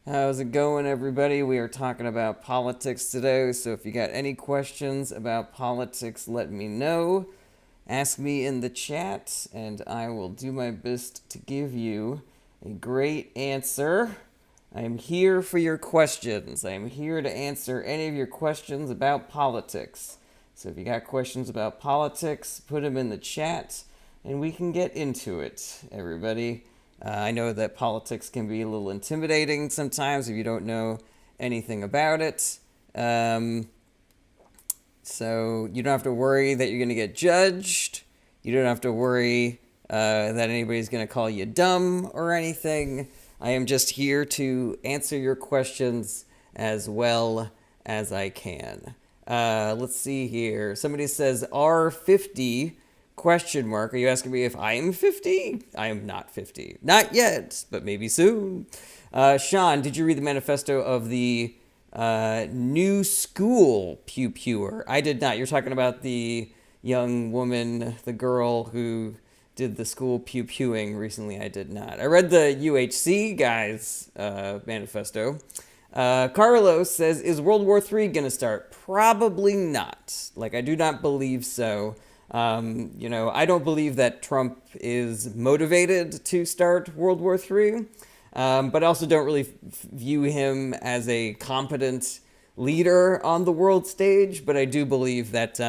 How's it going, everybody? We are talking about politics today, so if you got any questions about politics, let me know. Ask me in the chat, and I will do my best to give you a great answer. I am here for your questions. I am here to answer any of your questions about politics. So if you got questions about politics, put them in the chat, and we can get into it, everybody. I know that politics can be a little intimidating sometimes if you don't know anything about it. So you don't have to worry that you're going to get judged. You don't have to worry that anybody's going to call you dumb or anything. I am just here to answer your questions as well as I can. Let's see here. Somebody says R50 question mark. Are you asking me if I am 50? I am not 50. Not yet, but maybe soon. Sean, did you read the manifesto of the new school pew pewer? I did not. You're talking about the young woman, the girl who did the school pew pewing recently. I did not. I read the UHC guys manifesto. Carlos says, is World War III going to start? Probably not. I do not believe so. I don't believe that Trump is motivated to start World War III, but I also don't really view him as a competent leader on the world stage. But I do believe that,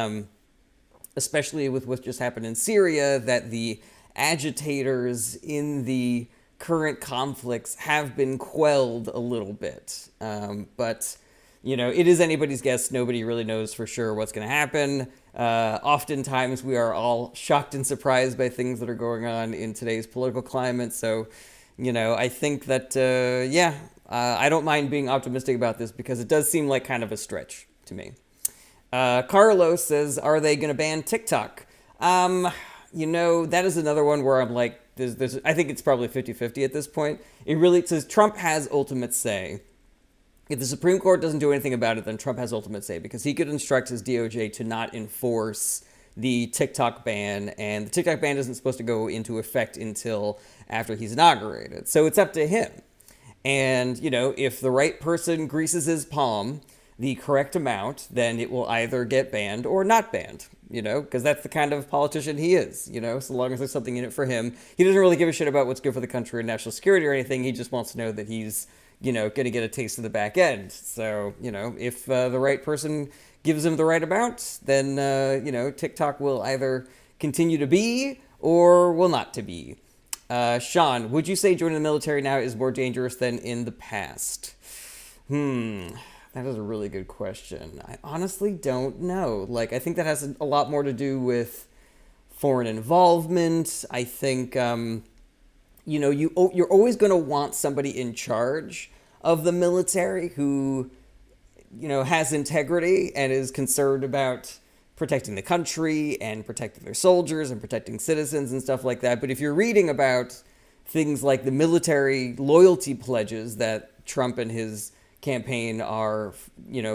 especially with what just happened in Syria, that the agitators in the current conflicts have been quelled a little bit. But it is anybody's guess. Nobody really knows for sure what's going to happen. Oftentimes, we are all shocked and surprised by things that are going on in today's political climate. So, I think that, I don't mind being optimistic about this because it does seem like kind of a stretch to me. Carlos says, are they going to ban TikTok? That is another one where I'm like, I think it's probably 50-50 at this point. It says Trump has ultimate say. If the Supreme Court doesn't do anything about it, then Trump has ultimate say because he could instruct his DOJ to not enforce the TikTok ban, and the TikTok ban isn't supposed to go into effect until after he's inaugurated. So it's up to him. And, if the right person greases his palm the correct amount, then it will either get banned or not banned, because that's the kind of politician he is, so long as there's something in it for him. He doesn't really give a shit about what's good for the country or national security or anything. He just wants to know that he's going to get a taste of the back end. So, if the right person gives him the right amount, then, TikTok will either continue to be or will not to be. Sean, would you say joining the military now is more dangerous than in the past? That is a really good question. I honestly don't know. I think that has a lot more to do with foreign involvement. I think, you're always going to want somebody in charge of the military who, has integrity and is concerned about protecting the country and protecting their soldiers and protecting citizens and stuff like that. But if you're reading about things like the military loyalty pledges that Trump and his campaign are,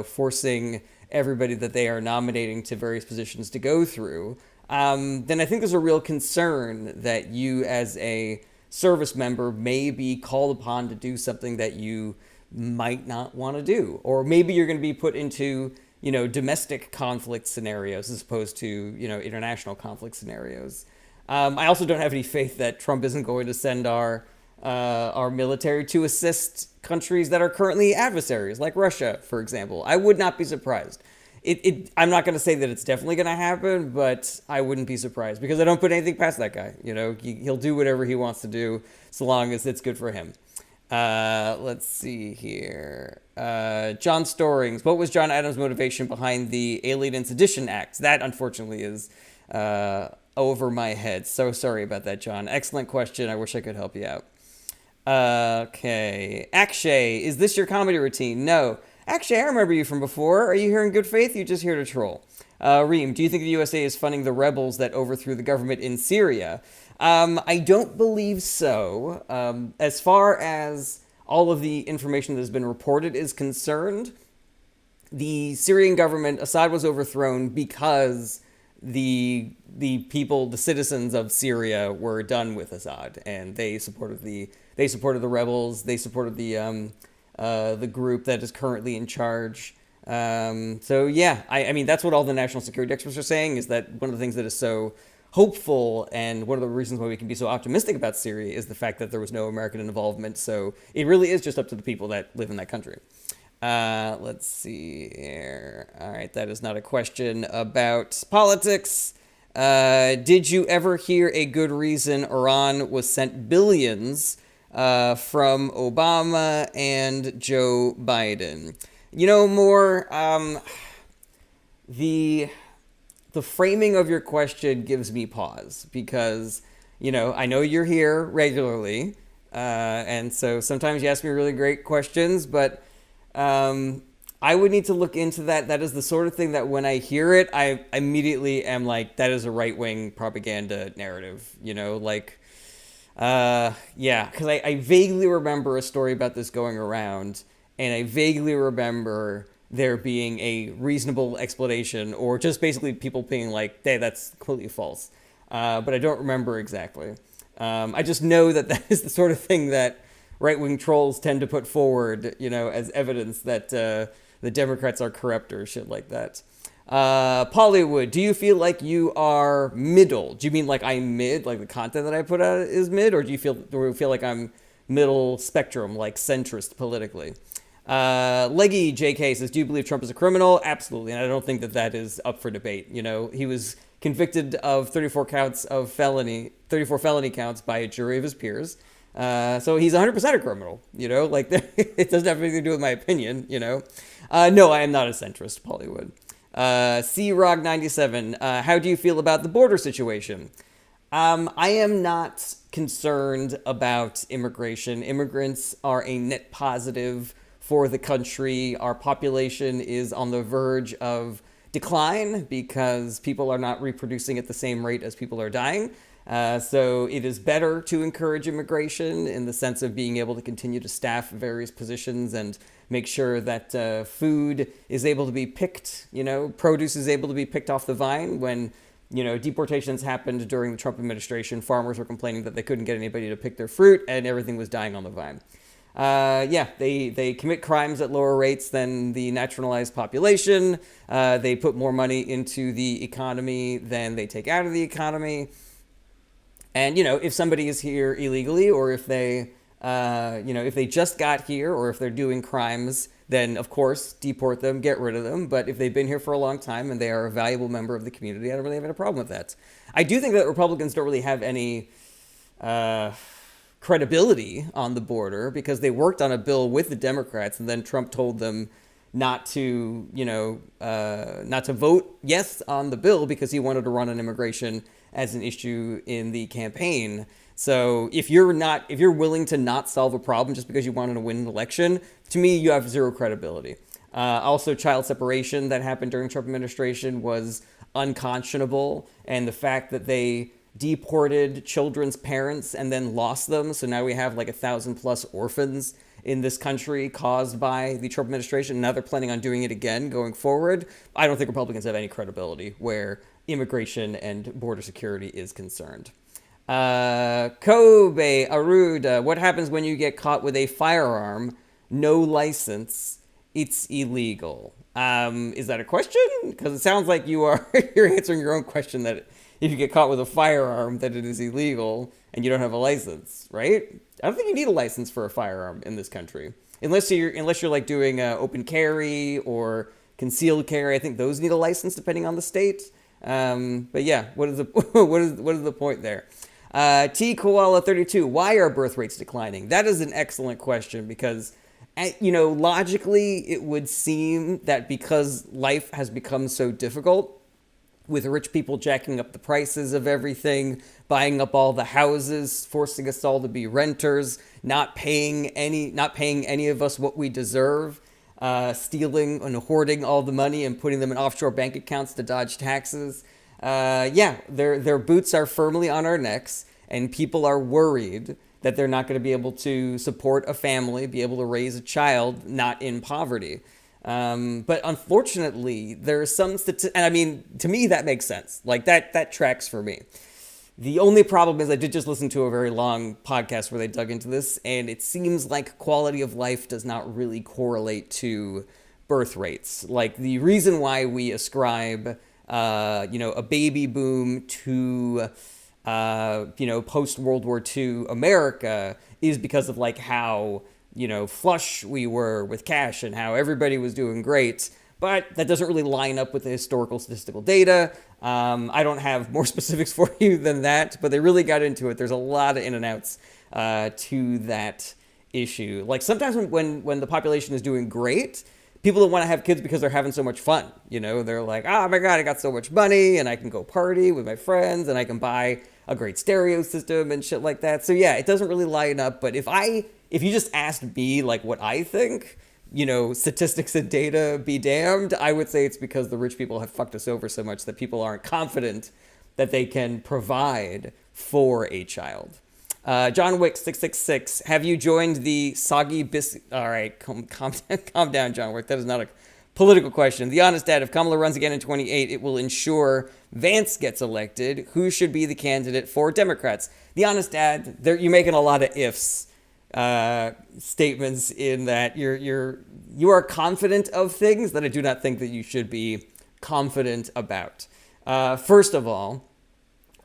forcing everybody that they are nominating to various positions to go through, then I think there's a real concern that you as a service member may be called upon to do something that you might not want to do. Or maybe you're going to be put into, domestic conflict scenarios as opposed to, international conflict scenarios. I also don't have any faith that Trump isn't going to send our military to assist countries that are currently adversaries, like Russia, for example. I would not be surprised. I'm not going to say that it's definitely going to happen, but I wouldn't be surprised because I don't put anything past that guy. He'll do whatever he wants to do so long as it's good for him. Let's see here. John Storings, what was John Adams' motivation behind the Alien and Sedition Act? That, unfortunately, is over my head. So sorry about that, John. Excellent question. I wish I could help you out. Okay. Akshay, is this your comedy routine? No. Akshay, I remember you from before. Are you here in good faith? You're just here to troll. Reem, do you think the USA is funding the rebels that overthrew the government in Syria? I don't believe so. As far as all of the information that has been reported is concerned, the Syrian government, Assad was overthrown because the people, the citizens of Syria were done with Assad, and they supported the rebels. They supported the the group that is currently in charge. So yeah, I mean that's what all the national security experts are saying, is that one of the things that is so hopeful and one of the reasons why we can be so optimistic about Syria is the fact that there was no American involvement. So it really is just up to the people that live in that country. Let's see here. All right, that is not a question about politics. Did you ever hear a good reason Iran was sent billions from Obama and Joe Biden? You know, more the framing of your question gives me pause because, I know you're here regularly, and so sometimes you ask me really great questions, but I would need to look into that. That is the sort of thing that when I hear it, I immediately am like, that is a right-wing propaganda narrative, yeah, because I vaguely remember a story about this going around, and I vaguely remember there being a reasonable explanation, or just basically people being like, hey, that's completely false. But I don't remember exactly. I just know that that is the sort of thing that right-wing trolls tend to put forward, as evidence that the Democrats are corrupt or shit like that. Pollywood, do you feel like you are middle? Do you mean like I'm mid, like the content that I put out is mid, or do you feel like I'm middle spectrum, like centrist politically? Leggy JK says, do you believe Trump is a criminal? Absolutely, and I don't think that is up for debate. He was convicted of 34 felony counts by a jury of his peers. So he's 100% a criminal, it doesn't have anything to do with my opinion, No, I am not a centrist, Pollywood. CROG97, how do you feel about the border situation? I am not concerned about immigration. Immigrants are a net positive for the country. Our population is on the verge of decline because people are not reproducing at the same rate as people are dying. So it is better to encourage immigration in the sense of being able to continue to staff various positions and make sure that food is able to be picked, produce is able to be picked off the vine. When, deportations happened during the Trump administration, farmers were complaining that they couldn't get anybody to pick their fruit and everything was dying on the vine. They commit crimes at lower rates than the naturalized population. They put more money into the economy than they take out of the economy. And, if somebody is here illegally, or if they, if they just got here, or if they're doing crimes, then of course, deport them, get rid of them. But if they've been here for a long time and they are a valuable member of the community, I don't really have any problem with that. I do think that Republicans don't really have any credibility on the border because they worked on a bill with the Democrats, and then Trump told them not to vote yes on the bill because he wanted to run on immigration as an issue in the campaign. So if you're willing to not solve a problem just because you wanted to win an election, to me, you have zero credibility. Also, child separation that happened during Trump administration was unconscionable. And the fact that they deported children's parents and then lost them. So now we have like 1,000+ orphans in this country caused by the Trump administration. Now they're planning on doing it again going forward. I don't think Republicans have any credibility where immigration and border security is concerned. Kobe Aruda, what happens when you get caught with a firearm, no license? It's illegal. Is that a question? Because it sounds like you're answering your own question that if you get caught with a firearm, that it is illegal and you don't have a license, right? I don't think you need a license for a firearm in this country, unless you're like doing open carry or concealed carry. I think those need a license depending on the state. But yeah, what is the what is the point there? T Koala 32, why are birth rates declining? That is an excellent question because, logically it would seem that because life has become so difficult, with rich people jacking up the prices of everything, buying up all the houses, forcing us all to be renters, not paying any of us what we deserve, stealing and hoarding all the money and putting them in offshore bank accounts to dodge taxes. Their boots are firmly on our necks, and people are worried that they're not going to be able to support a family, be able to raise a child not in poverty. But unfortunately, there are some and I mean, to me, that makes sense. Like that tracks for me. The only problem is I did just listen to a very long podcast where they dug into this, and it seems like quality of life does not really correlate to birth rates. Like the reason why we ascribe, a baby boom to, post World War II America is because of like how, flush we were with cash and how everybody was doing great. But that doesn't really line up with the historical statistical data. I don't have more specifics for you than that, but they really got into it. There's a lot of in and outs to that issue. Like sometimes when the population is doing great, people don't want to have kids because they're having so much fun. They're like, oh my God, I got so much money and I can go party with my friends and I can buy a great stereo system and shit like that. So yeah, it doesn't really line up. But if you just asked me like what I think, statistics and data be damned, I would say it's because the rich people have fucked us over so much that people aren't confident that they can provide for a child. John Wick 666, have you joined the soggy biscuit? All right, calm down, John Wick. That is not a political question. The honest dad, if Kamala runs again in 28, it will ensure Vance gets elected. Who should be the candidate for Democrats? The honest dad, you're making a lot of ifs. Statements in that you are confident of things that I do not think that you should be confident about. First of all,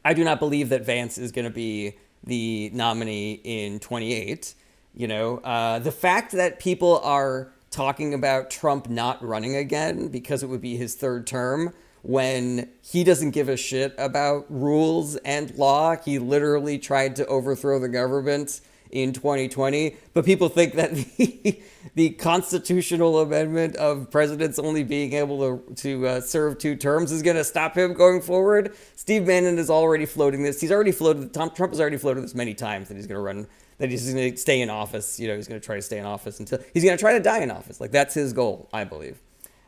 I do not believe that Vance is going to be the nominee in 28. The fact that people are talking about Trump not running again because it would be his third term when he doesn't give a shit about rules and law. He literally tried to overthrow the government in 2020, but people think that the constitutional amendment of presidents only being able to serve 2 terms is going to stop him going forward. Steve Bannon is already floating this. Trump has already floated this many times that he's going to run, that he's going to stay in office. He's going to try to stay in office until he's going to try to die in office. Like that's his goal, I believe.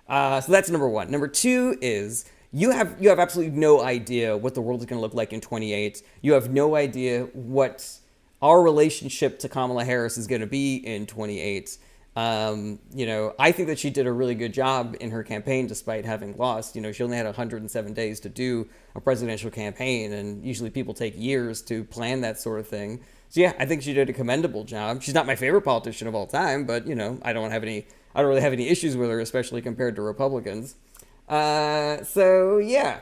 So that's number one. Number two is you have absolutely no idea what the world is going to look like in 28. You have no idea what our relationship to Kamala Harris is going to be in 28. I think that she did a really good job in her campaign despite having lost. She only had 107 days to do a presidential campaign, and usually people take years to plan that sort of thing. So yeah, I think she did a commendable job. She's not my favorite politician of all time, but I don't really have any issues with her, especially compared to Republicans. So yeah.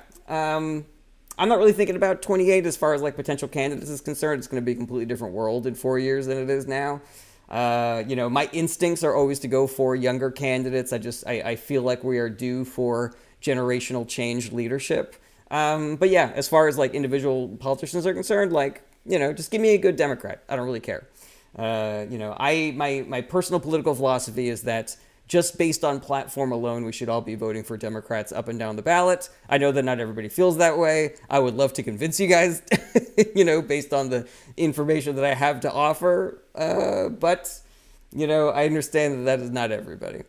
I'm not really thinking about 28 as far as like potential candidates is concerned. It's going to be a completely different world in 4 years than it is now. My instincts are always to go for younger candidates. I feel like we are due for generational change leadership. But yeah, as far as like individual politicians are concerned, like, just give me a good Democrat. I don't really care. My personal political philosophy is that just based on platform alone, we should all be voting for Democrats up and down the ballot. I know that not everybody feels that way. I would love to convince you guys, based on the information that I have to offer. But I understand that is not everybody.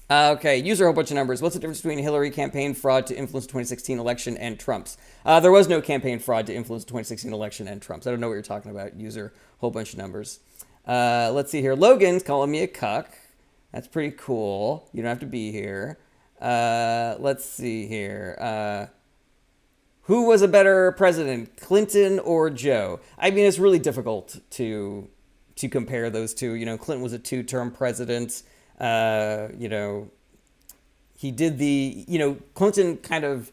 Okay, user a whole bunch of numbers. What's the difference between Hillary campaign fraud to influence the 2016 election and Trump's? There was no campaign fraud to influence the 2016 election and Trump's. I don't know what you're talking about, user whole bunch of numbers. Let's see here. Logan's calling me a cuck. That's pretty cool. You don't have to be here. Let's see here. Who was a better president, Clinton or Joe? I mean, it's really difficult to compare those two. Clinton was a 2-term president. He did Clinton kind of,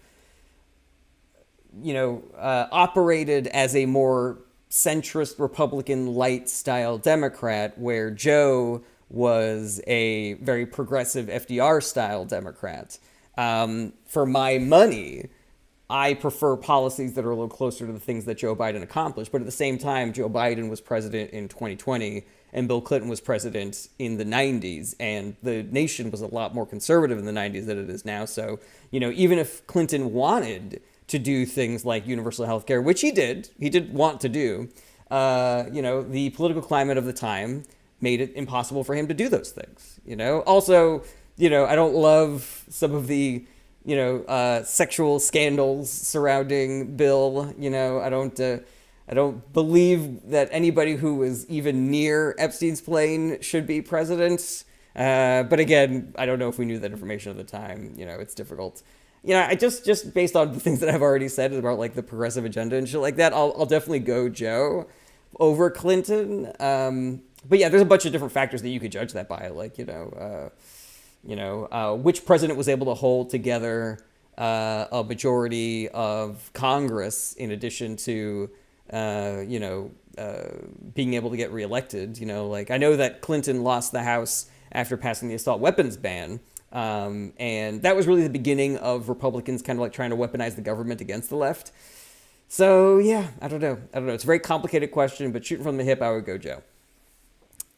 operated as a more centrist Republican light style Democrat, where Joe was a very progressive FDR style Democrat. For my money, I prefer policies that are a little closer to the things that Joe Biden accomplished. But at the same time, Joe Biden was president in 2020 and Bill Clinton was president in the 90s. And the nation was a lot more conservative in the 90s than it is now. So, even if Clinton wanted to do things like universal health care, which he did want to do, the political climate of the time made it impossible for him to do those things. Also, I don't love some of the, sexual scandals surrounding Bill. I don't believe that anybody who was even near Epstein's plane should be president. But again, I don't know if we knew that information at the time. It's difficult. I just based on the things that I've already said about like the progressive agenda and shit like that, I'll definitely go Joe over Clinton. But yeah, there's a bunch of different factors that you could judge that by, like which president was able to hold together a majority of Congress in addition to being able to get reelected. Like I know that Clinton lost the House after passing the assault weapons ban. And that was really the beginning of Republicans kind of like trying to weaponize the government against the left. So yeah, I don't know. It's a very complicated question, but shooting from the hip, I would go Joe.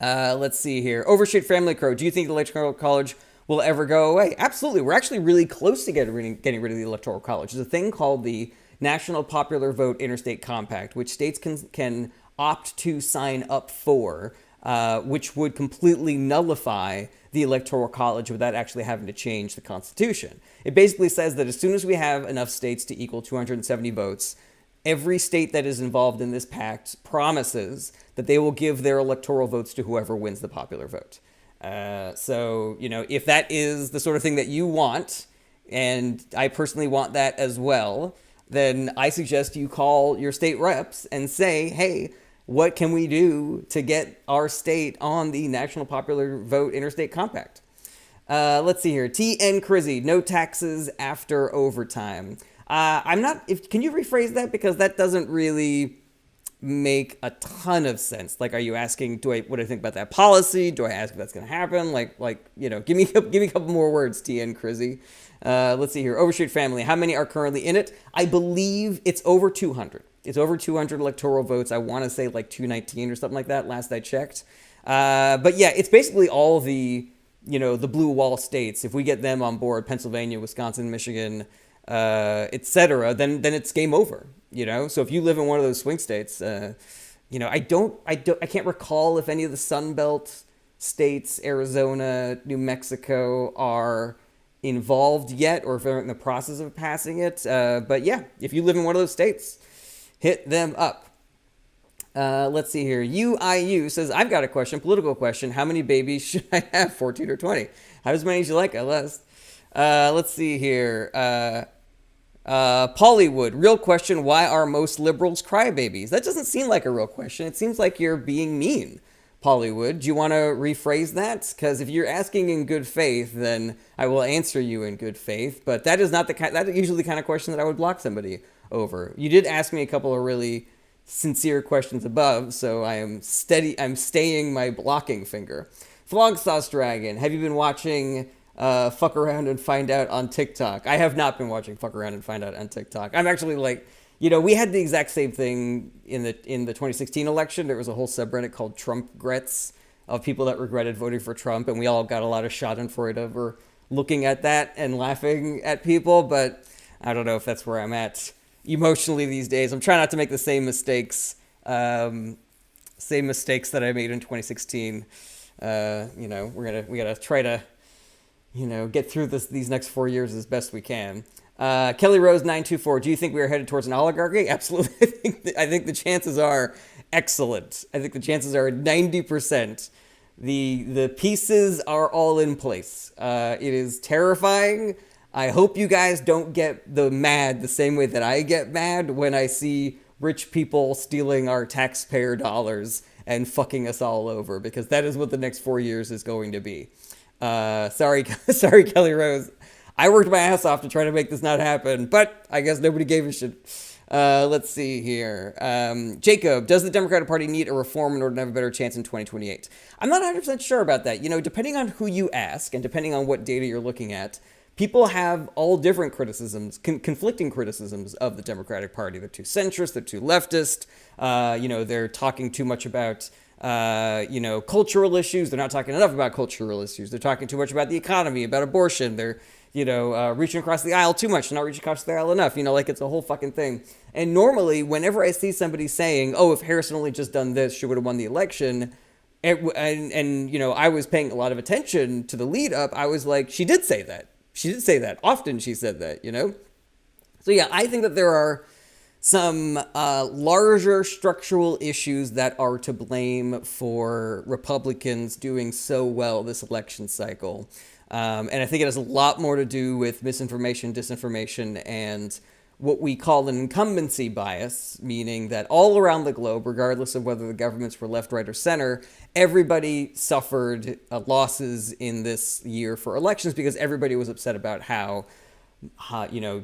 Let's see here. Overstreet Family Crow. Do you think the Electoral College will ever go away? Absolutely. We're actually really close to getting rid of the Electoral College. There's a thing called the National Popular Vote Interstate Compact, which states can opt to sign up for, which would completely nullify the Electoral College without actually having to change the Constitution. It basically says that as soon as we have enough states to equal 270 votes, every state that is involved in this pact promises that they will give their electoral votes to whoever wins the popular vote. So, if that is the sort of thing that you want, and I personally want that as well, then I suggest you call your state reps and say, hey, what can we do to get our state on the National Popular Vote Interstate Compact? Let's see here. T.N. Crizzy, no taxes after overtime. Can you rephrase that? Because that doesn't really make a ton of sense. Like, are you asking, what do I think about that policy? Do I ask if that's going to happen? Give me a couple more words, T.N. Crizzy. Let's see here. Overstreet Family, how many are currently in it? I believe it's over 200. It's over 200 electoral votes. I want to say like 219 or something like that, last I checked. But yeah, it's basically all the blue wall states. If we get them on board, Pennsylvania, Wisconsin, Michigan, etc., then it's game over. So if you live in one of those swing states, I can't recall if any of the Sun Belt states, Arizona, New Mexico, are involved yet, or if they're in the process of passing it. But yeah, if you live in one of those states, hit them up. Let's see here. UIU says, I've got a question, political question. How many babies should I have, 14 or 20? Have as many as you like, I less. Let's see here. Pollywood, real question, why are most liberals crybabies? That doesn't seem like a real question. It seems like you're being mean, Pollywood. Do you want to rephrase that? Because if you're asking in good faith, then I will answer you in good faith. But that is not that usually the kind of question that I would block somebody over. You did ask me a couple of really sincere questions above, so I'm staying my blocking finger. Flog Sauce Dragon, have you been watching Fuck Around and Find Out on TikTok? I have not been watching Fuck Around and Find Out on TikTok. I'm actually we had the exact same thing in the 2016 election. There was a whole subreddit called Trump Grets of people that regretted voting for Trump, and we all got a lot of schadenfreude over looking at that and laughing at people, but I don't know if that's where I'm at emotionally these days. I'm trying not to make the same mistakes that I made in 2016. We gotta try to get through these next 4 years as best we can. Kelly Rose 924, do you think we are headed towards an oligarchy? Absolutely. I think the chances are excellent. I think the chances are 90%. The pieces are all in place. It is terrifying. I hope you guys don't get mad the same way that I get mad when I see rich people stealing our taxpayer dollars and fucking us all over, because that is what the next 4 years is going to be. Sorry, Kelly Rose. I worked my ass off to try to make this not happen, but I guess nobody gave a shit. Let's see here. Jacob, does the Democratic Party need a reform in order to have a better chance in 2028? I'm not 100% sure about that. Depending on who you ask and depending on what data you're looking at, people have all different criticisms, conflicting criticisms of the Democratic Party. They're too centrist, they're too leftist, they're talking too much about cultural issues. They're not talking enough about cultural issues. They're talking too much about the economy, about abortion. They're, reaching across the aisle too much, not reaching across the aisle enough. It's a whole fucking thing. And normally, whenever I see somebody saying, oh, if Harrison only just done this, she would have won the election, I was paying a lot of attention to the lead up, I was like, she did say that. She did say that. Often she said that, So yeah, I think that there are some larger structural issues that are to blame for Republicans doing so well this election cycle. And I think it has a lot more to do with misinformation, disinformation, and what we call an incumbency bias, meaning that all around the globe, regardless of whether the governments were left, right, or center, everybody suffered losses in this year for elections because everybody was upset about how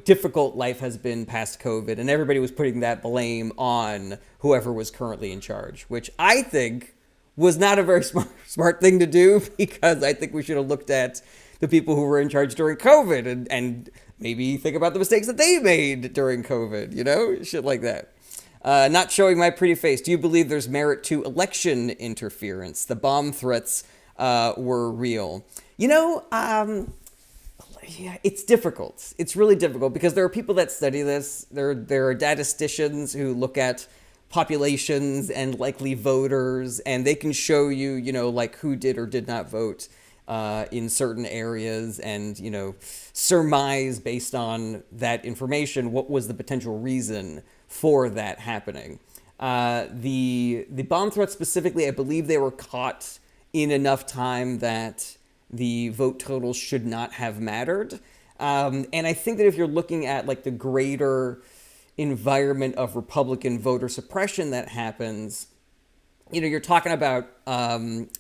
difficult life has been past COVID, and everybody was putting that blame on whoever was currently in charge, which I think was not a very smart thing to do, because I think we should have looked at the people who were in charge during COVID and maybe think about the mistakes that they made during COVID, shit like that. Not showing my pretty face. Do you believe there's merit to election interference? The bomb threats were real. Yeah, it's difficult. It's really difficult because there are people that study this. There are statisticians who look at populations and likely voters, and they can show you, like who did or did not vote in certain areas, and surmise based on that information what was the potential reason for that happening. The bomb threats specifically, I believe they were caught in enough time that the vote totals should not have mattered. And I think that if you're looking at like the greater environment of Republican voter suppression that happens, you're talking about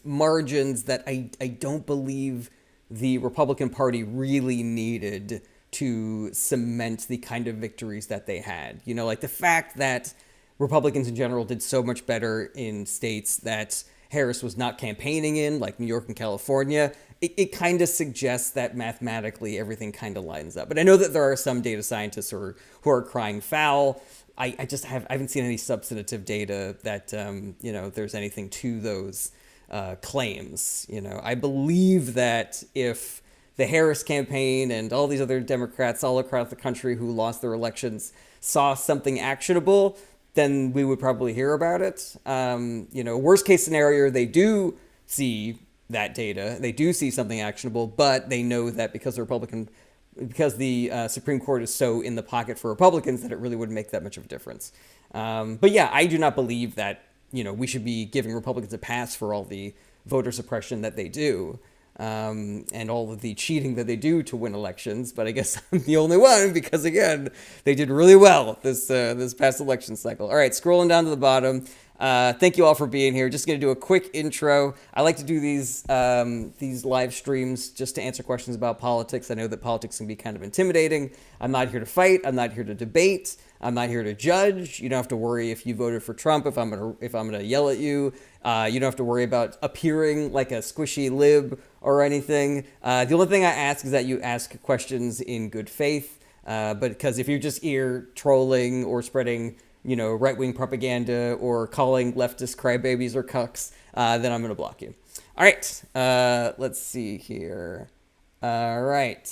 margins that I don't believe the Republican Party really needed to cement the kind of victories that they had. Like the fact that Republicans in general did so much better in states that Harris was not campaigning in, like New York and California, it kind of suggests that mathematically everything kind of lines up. But I know that there are some data scientists who are crying foul. I haven't seen any substantive data that there's anything to those claims. I believe that if the Harris campaign and all these other Democrats all across the country who lost their elections saw something actionable, then we would probably hear about it. Worst case scenario, they do see that data, they do see something actionable, but they know that because the Supreme Court is so in the pocket for Republicans that it really wouldn't make that much of a difference. But yeah, I do not believe that we should be giving Republicans a pass for all the voter suppression that they do. And all of the cheating that they do to win elections, but I guess I'm the only one because, again, they did really well this past election cycle. All right, scrolling down to the bottom. Thank you all for being here. Just going to do a quick intro. I like to do these live streams just to answer questions about politics. I know that politics can be kind of intimidating. I'm not here to fight. I'm not here to debate. I'm not here to judge. You don't have to worry if you voted for Trump if I'm gonna yell at you. You don't have to worry about appearing like a squishy lib or anything. The only thing I ask is that you ask questions in good faith. But because if you're just here trolling or spreading, right-wing propaganda or calling leftists crybabies or cucks, then I'm gonna block you. All right. Let's see here. All right.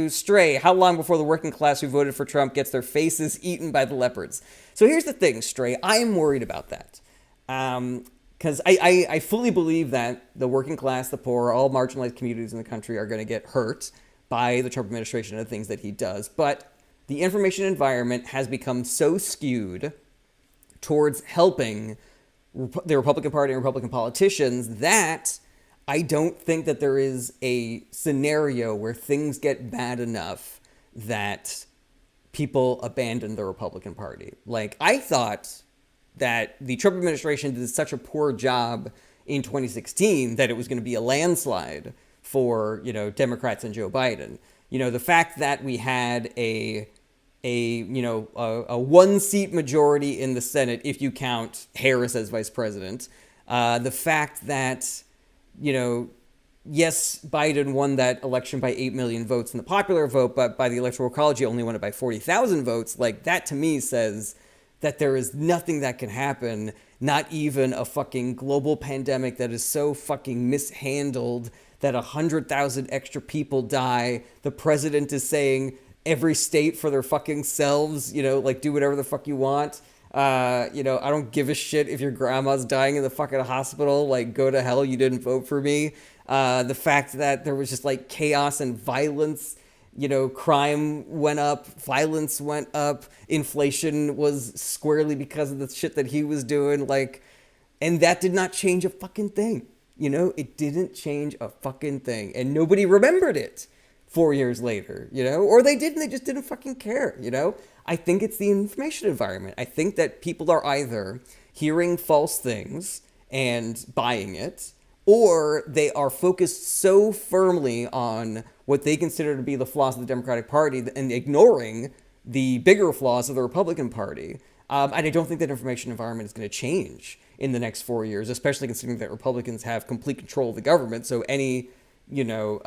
Stray, how long before the working class who voted for Trump gets their faces eaten by the leopards? So here's the thing, Stray. I am worried about that. Because I fully believe that the working class, the poor, all marginalized communities in the country are going to get hurt by the Trump administration and the things that he does. But the information environment has become so skewed towards helping the Republican Party and Republican politicians that I don't think that there is a scenario where things get bad enough that people abandon the Republican Party. Like, I thought that the Trump administration did such a poor job in 2016 that it was going to be a landslide for, Democrats and Joe Biden. The fact that we had a 1-seat majority in the Senate, if you count Harris as vice president, the fact that, yes, Biden won that election by 8 million votes in the popular vote, but by the Electoral College, he only won it by 40,000 votes. Like, that to me says that there is nothing that can happen, not even a fucking global pandemic that is so fucking mishandled that 100,000 extra people die. The president is saying every state for their fucking selves, do whatever the fuck you want. I don't give a shit if your grandma's dying in the fucking hospital, go to hell, you didn't vote for me. The fact that there was just chaos and violence, crime went up, violence went up, inflation was squarely because of the shit that he was doing, and that did not change a fucking thing. You know, it didn't change a fucking thing, and nobody remembered it 4 years later, you know, or they didn't, they just didn't fucking care, you know. I think it's the information environment. I think that people are either hearing false things and buying it, or they are focused so firmly on what they consider to be the flaws of the Democratic Party and ignoring the bigger flaws of the Republican Party. And I don't think that information environment is going to change in the next 4 years, especially considering that Republicans have complete control of the government. So any, you know,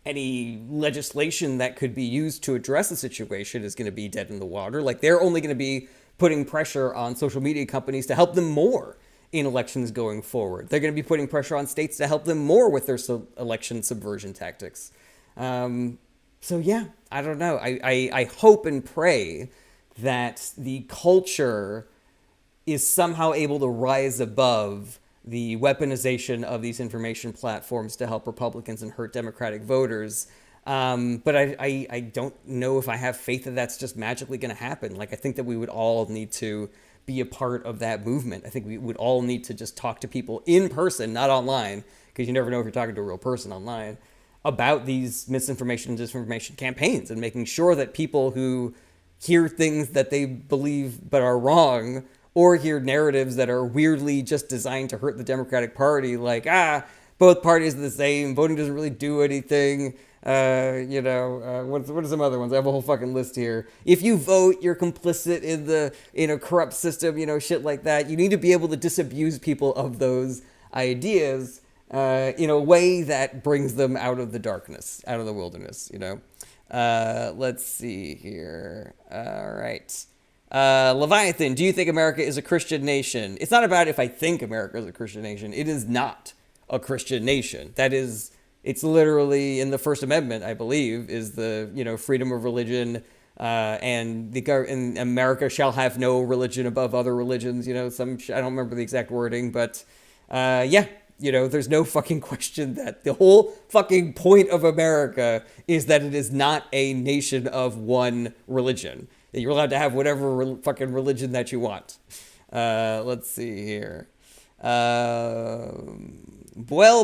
any legislation that could be used to address the situation is going to be dead in the water. Like, they're only going to be putting pressure on social media companies to help them more in elections going forward. They're going to be putting pressure on states to help them more with their election subversion tactics. So yeah, I don't know. I hope and pray that the culture is somehow able to rise above the weaponization of these information platforms to help Republicans and hurt Democratic voters. But I don't know if I have faith that that's just magically going to happen. Like, I think that we would all need to be a part of that movement. I think we would all need to just talk to people in person, not online, because you never know if you're talking to a real person online, about these misinformation and disinformation campaigns, and making sure that people who hear things that they believe but are wrong, or hear narratives that are weirdly just designed to hurt the Democratic Party, like, both parties are the same, voting doesn't really do anything, what are some other ones? I have a whole fucking list here. If you vote, you're complicit in a corrupt system, you know, shit like that. You need to be able to disabuse people of those ideas in a way that brings them out of the darkness, out of the wilderness, you know. Let's see here. All right. Leviathan, do you think America is a Christian nation? It's not about if I think America is a Christian nation. It is not a Christian nation. It's literally in the First Amendment, I believe, is the, you know, freedom of religion, and and America shall have no religion above other religions, you know, I don't remember the exact wording, but, yeah. You know, there's no fucking question that the whole fucking point of America is that it is not a nation of one religion. That you're allowed to have whatever fucking religion that you want. Let's see here. Well,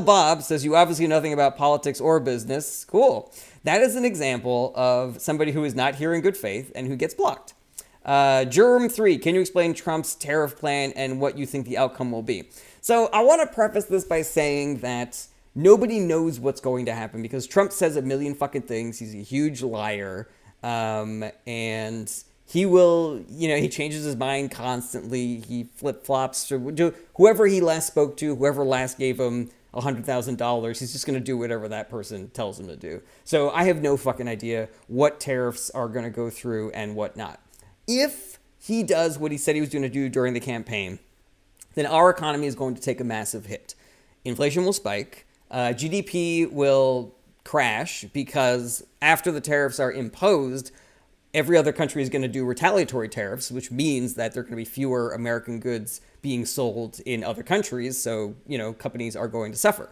Bob says, you obviously know nothing about politics or business. Cool. That is an example of somebody who is not here in good faith and who gets blocked. Germ3, can you explain Trump's tariff plan and what you think the outcome will be? So I want to preface this by saying that nobody knows what's going to happen because Trump says a million fucking things. He's a huge liar. And he will, you know, he changes his mind constantly. He flip-flops to whoever he last spoke to, whoever last gave him $100,000. He's just going to do whatever that person tells him to do. So I have no fucking idea what tariffs are going to go through and what not. If he does what he said he was going to do during the campaign, then our economy is going to take a massive hit. Inflation will spike. GDP will crash because after the tariffs are imposed, every other country is going to do retaliatory tariffs, which means that there are going to be fewer American goods being sold in other countries. So, you know, companies are going to suffer.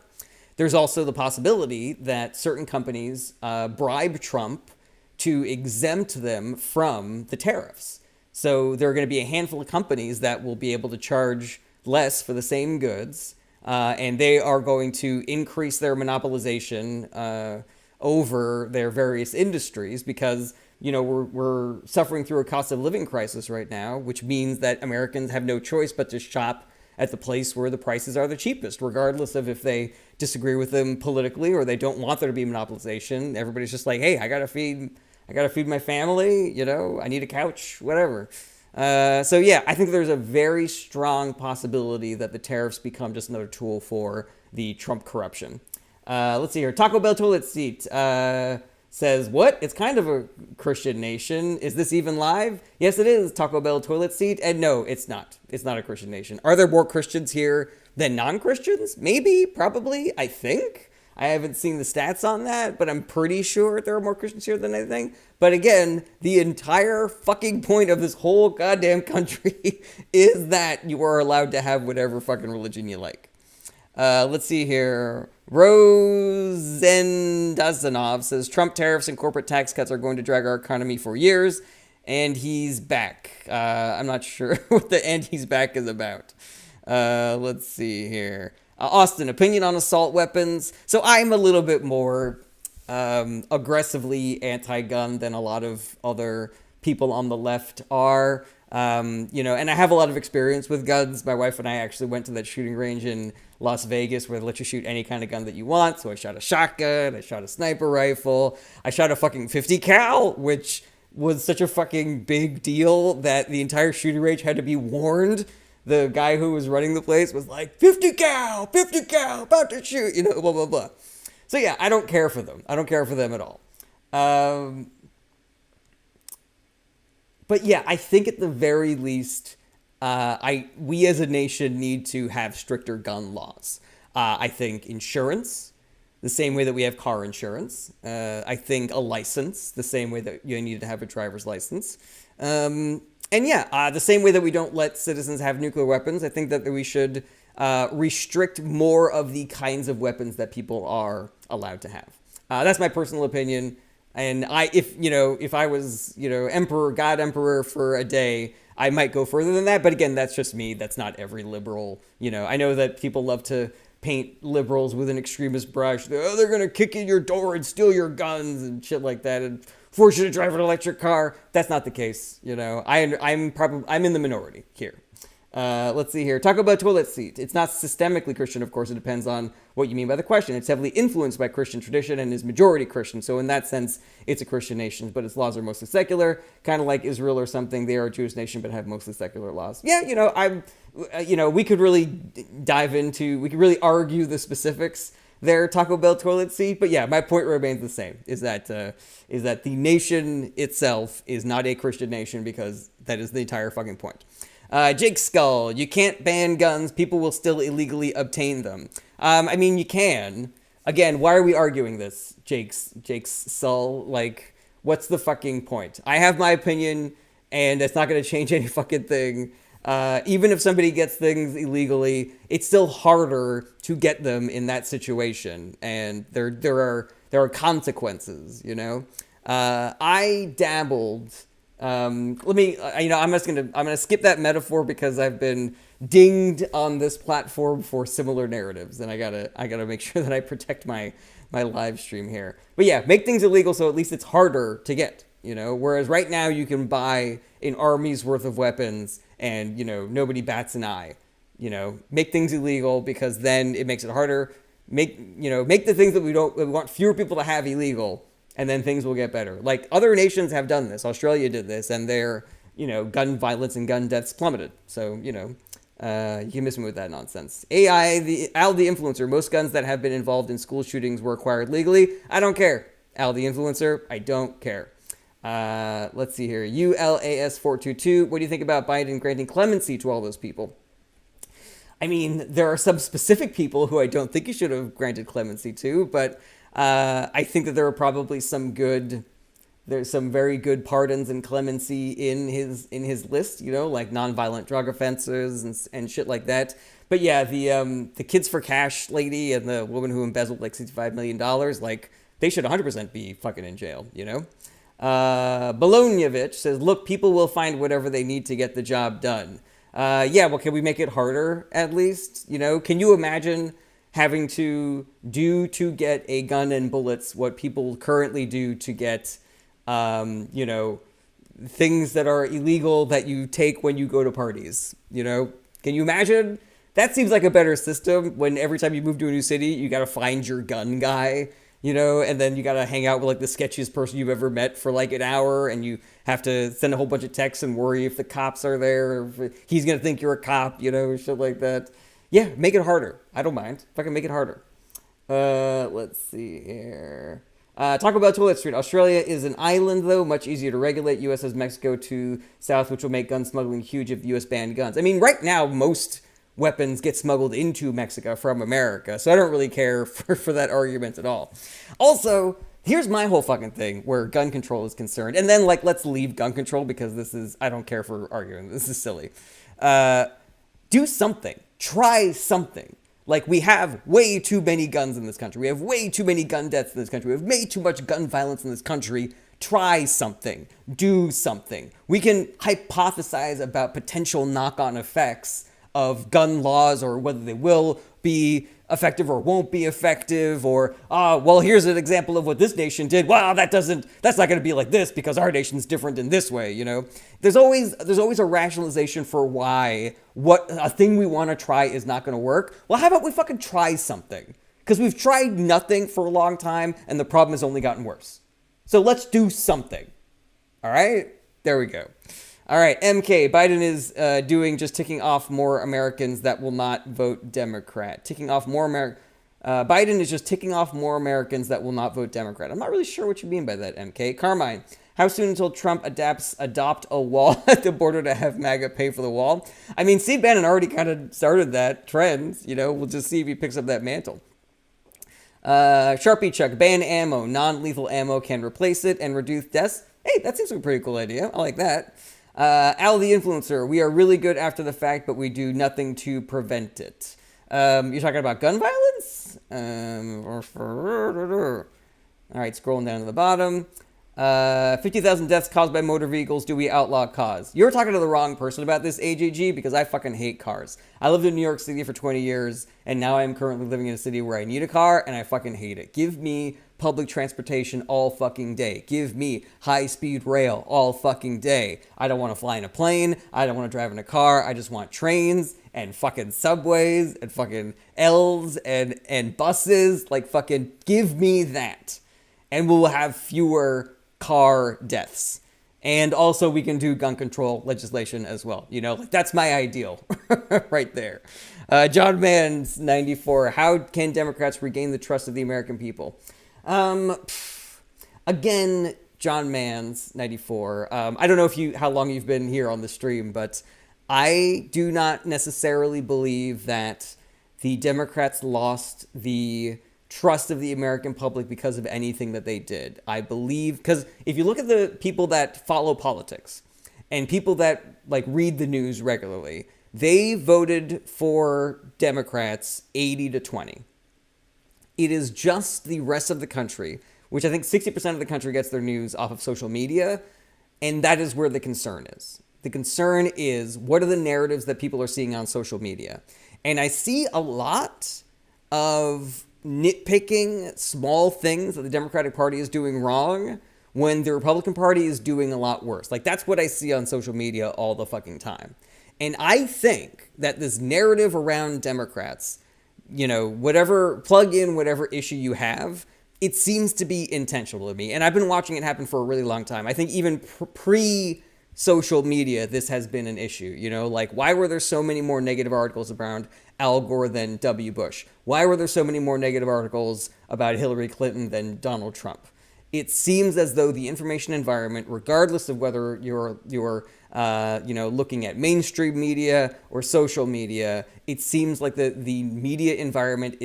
There's also the possibility that certain companies bribe Trump to exempt them from the tariffs. So there are going to be a handful of companies that will be able to charge less for the same goods, and they are going to increase their monopolization over their various industries because, you know, we're suffering through a cost of living crisis right now, which means that Americans have no choice but to shop at the place where the prices are the cheapest, regardless of if they disagree with them politically or they don't want there to be monopolization. Everybody's just like, hey, I gotta feed my family, you know, I need a couch, whatever. So yeah, I think there's a very strong possibility that the tariffs become just another tool for the Trump corruption. Let's see here. Taco Bell Toilet Seat says, what? It's kind of a Christian nation. Is this even live? Yes, it is, Taco Bell Toilet Seat. And no, it's not. It's not a Christian nation. Are there more Christians here than non-Christians? Maybe, probably, I think. I haven't seen the stats on that, but I'm pretty sure there are more Christians here than anything. But again, the entire fucking point of this whole goddamn country is that you are allowed to have whatever fucking religion you like. Let's see here. Rozendazanov says, Trump tariffs and corporate tax cuts are going to drag our economy for years, and he's back. I'm not sure what the "and he's back" is about. Let's see here. Austin, opinion on assault weapons. So I'm a little bit more aggressively anti-gun than a lot of other people on the left are. And I have a lot of experience with guns. My wife and I actually went to that shooting range in Las Vegas where they let you shoot any kind of gun that you want. So I shot a shotgun, I shot a sniper rifle, I shot a fucking 50 cal, which was such a fucking big deal that the entire shooting range had to be warned. The guy who was running the place was like, 50 cal, about to shoot, blah, blah, blah. So yeah, I don't care for them. I don't care for them at all. But yeah, I think at the very least, we as a nation need to have stricter gun laws. I think insurance, the same way that we have car insurance. I think a license, the same way that you need to have a driver's license. The same way that we don't let citizens have nuclear weapons, I think that we should restrict more of the kinds of weapons that people are allowed to have. That's my personal opinion. And if I was, God emperor for a day, I might go further than that. But again, that's just me. That's not every liberal. I know that people love to paint liberals with an extremist brush. They're going to kick in your door and steal your guns and shit like that and force you to drive an electric car. That's not the case. I'm in the minority here. Let's see here. Talk about toilet seat. It's not systemically Christian, of course. It depends on what you mean by the question. It's heavily influenced by Christian tradition and is majority Christian. So in that sense, it's a Christian nation, but its laws are mostly secular, kind of like Israel or something. They are a Jewish nation, but have mostly secular laws. Yeah, we could really we could really argue the specifics there, Taco Bell toilet seat. But yeah, my point remains the same, is that the nation itself is not a Christian nation, because that is the entire fucking point. Jake Skull, you can't ban guns. People will still illegally obtain them. You can. Again, why are we arguing this, Jake's Skull? Like, what's the fucking point? I have my opinion, and it's not going to change any fucking thing. Even if somebody gets things illegally, it's still harder to get them in that situation, and there are consequences. I dabbled. I'm gonna skip that metaphor because I've been dinged on this platform for similar narratives, and I gotta make sure that I protect my live stream here. But yeah, make things illegal so at least it's harder to get. Whereas right now you can buy an army's worth of weapons and nobody bats an eye. Make things illegal, because then it makes it harder. Make the things that we want fewer people to have illegal. And then things will get better. Like, other nations have done this. Australia did this, and their, gun violence and gun deaths plummeted. So, you can miss me with that nonsense. Al the Influencer. Most guns that have been involved in school shootings were acquired legally. I don't care. Al the Influencer, I don't care. Let's see here. ULAS422. What do you think about Biden granting clemency to all those people? There are some specific people who I don't think he should have granted clemency to, but I think that there are probably there's some very good pardons and clemency in his list, like nonviolent drug offenses and shit like that. But yeah, the Kids for Cash lady and the woman who embezzled like $65 million, like, they should 100% be fucking in jail, Bolognovich says, look, people will find whatever they need to get the job done. Can we make it harder at least? Can you imagine having to do to get a gun and bullets what people currently do to get, things that are illegal that you take when you go to parties? Can you imagine? That seems like a better system, when every time you move to a new city, you got to find your gun guy, and then you got to hang out with like the sketchiest person you've ever met for like an hour, and you have to send a whole bunch of texts and worry if the cops are there, or if he's going to think you're a cop, shit like that. Yeah, make it harder. I don't mind. Fucking make it harder. Let's see here. Talk about Toilet Street. Australia is an island, though. Much easier to regulate. U.S. has Mexico to south, which will make gun smuggling huge if the U.S. banned guns. Right now, most weapons get smuggled into Mexico from America, so I don't really care for that argument at all. Also, here's my whole fucking thing where gun control is concerned. And then, let's leave gun control, because I don't care for arguing. This is silly. Do something. Try something. Like, we have way too many guns in this country. We have way too many gun deaths in this country. We have way too much gun violence in this country. Try something. Do something. We can hypothesize about potential knock-on effects of gun laws or whether they will be effective or won't be effective, or well, here's an example of what this nation did. Well, that's not going to be like this because our nation's different in this way. There's always a rationalization for why what a thing we want to try is not going to work. Well, how about we fucking try something? Because we've tried nothing for a long time and the problem has only gotten worse. So let's do something. All right, there we go. All right, MK, Biden is ticking off more Americans that will not vote Democrat. Biden is just ticking off more Americans that will not vote Democrat. I'm not really sure what you mean by that, MK. Carmine, how soon until Trump adopt a wall at the border to have MAGA pay for the wall? I mean, Steve Bannon already kind of started that trend. We'll just see if he picks up that mantle. Sharpie Chuck, ban ammo. Non-lethal ammo can replace it and reduce deaths. Hey, that seems like a pretty cool idea. I like that. Al the Influencer, we are really good after the fact, but we do nothing to prevent it. You're talking about gun violence? All right, scrolling down to the bottom. 50,000 deaths caused by motor vehicles. Do we outlaw cause? You're talking to the wrong person about this, AJG, because I fucking hate cars. I lived in New York City for 20 years, and now I'm currently living in a city where I need a car, and I fucking hate it. Give me public transportation all fucking day. Give me high-speed rail all fucking day. I don't want to fly in a plane. I don't want to drive in a car. I just want trains and fucking subways and fucking L's and buses. Like, fucking give me that. And we'll have fewer car deaths. And also we can do gun control legislation as well. That's my ideal right there. John Mann's 94. How can Democrats regain the trust of the American people? Again, John Mann's 94. I don't know how long you've been here on the stream, but I do not necessarily believe that the Democrats lost the trust of the American public because of anything that they did. I believe, because if you look at the people that follow politics and people that read the news regularly, they voted for Democrats 80-20. It is just the rest of the country, which I think 60% of the country gets their news off of social media, and that is where the concern is. The concern is, what are the narratives that people are seeing on social media? And I see a lot of nitpicking small things that the Democratic Party is doing wrong when the Republican Party is doing a lot worse. That's what I see on social media all the fucking time. And I think that this narrative around Democrats, plug in whatever issue you have, it seems to be intentional to me. And I've been watching it happen for a really long time. I think even pre-social media, this has been an issue. Why were there so many more negative articles around Al Gore than W. Bush? Why were there so many more negative articles about Hillary Clinton than Donald Trump? It seems as though the information environment, regardless of whether you're looking at mainstream media or social media, it seems like the media environment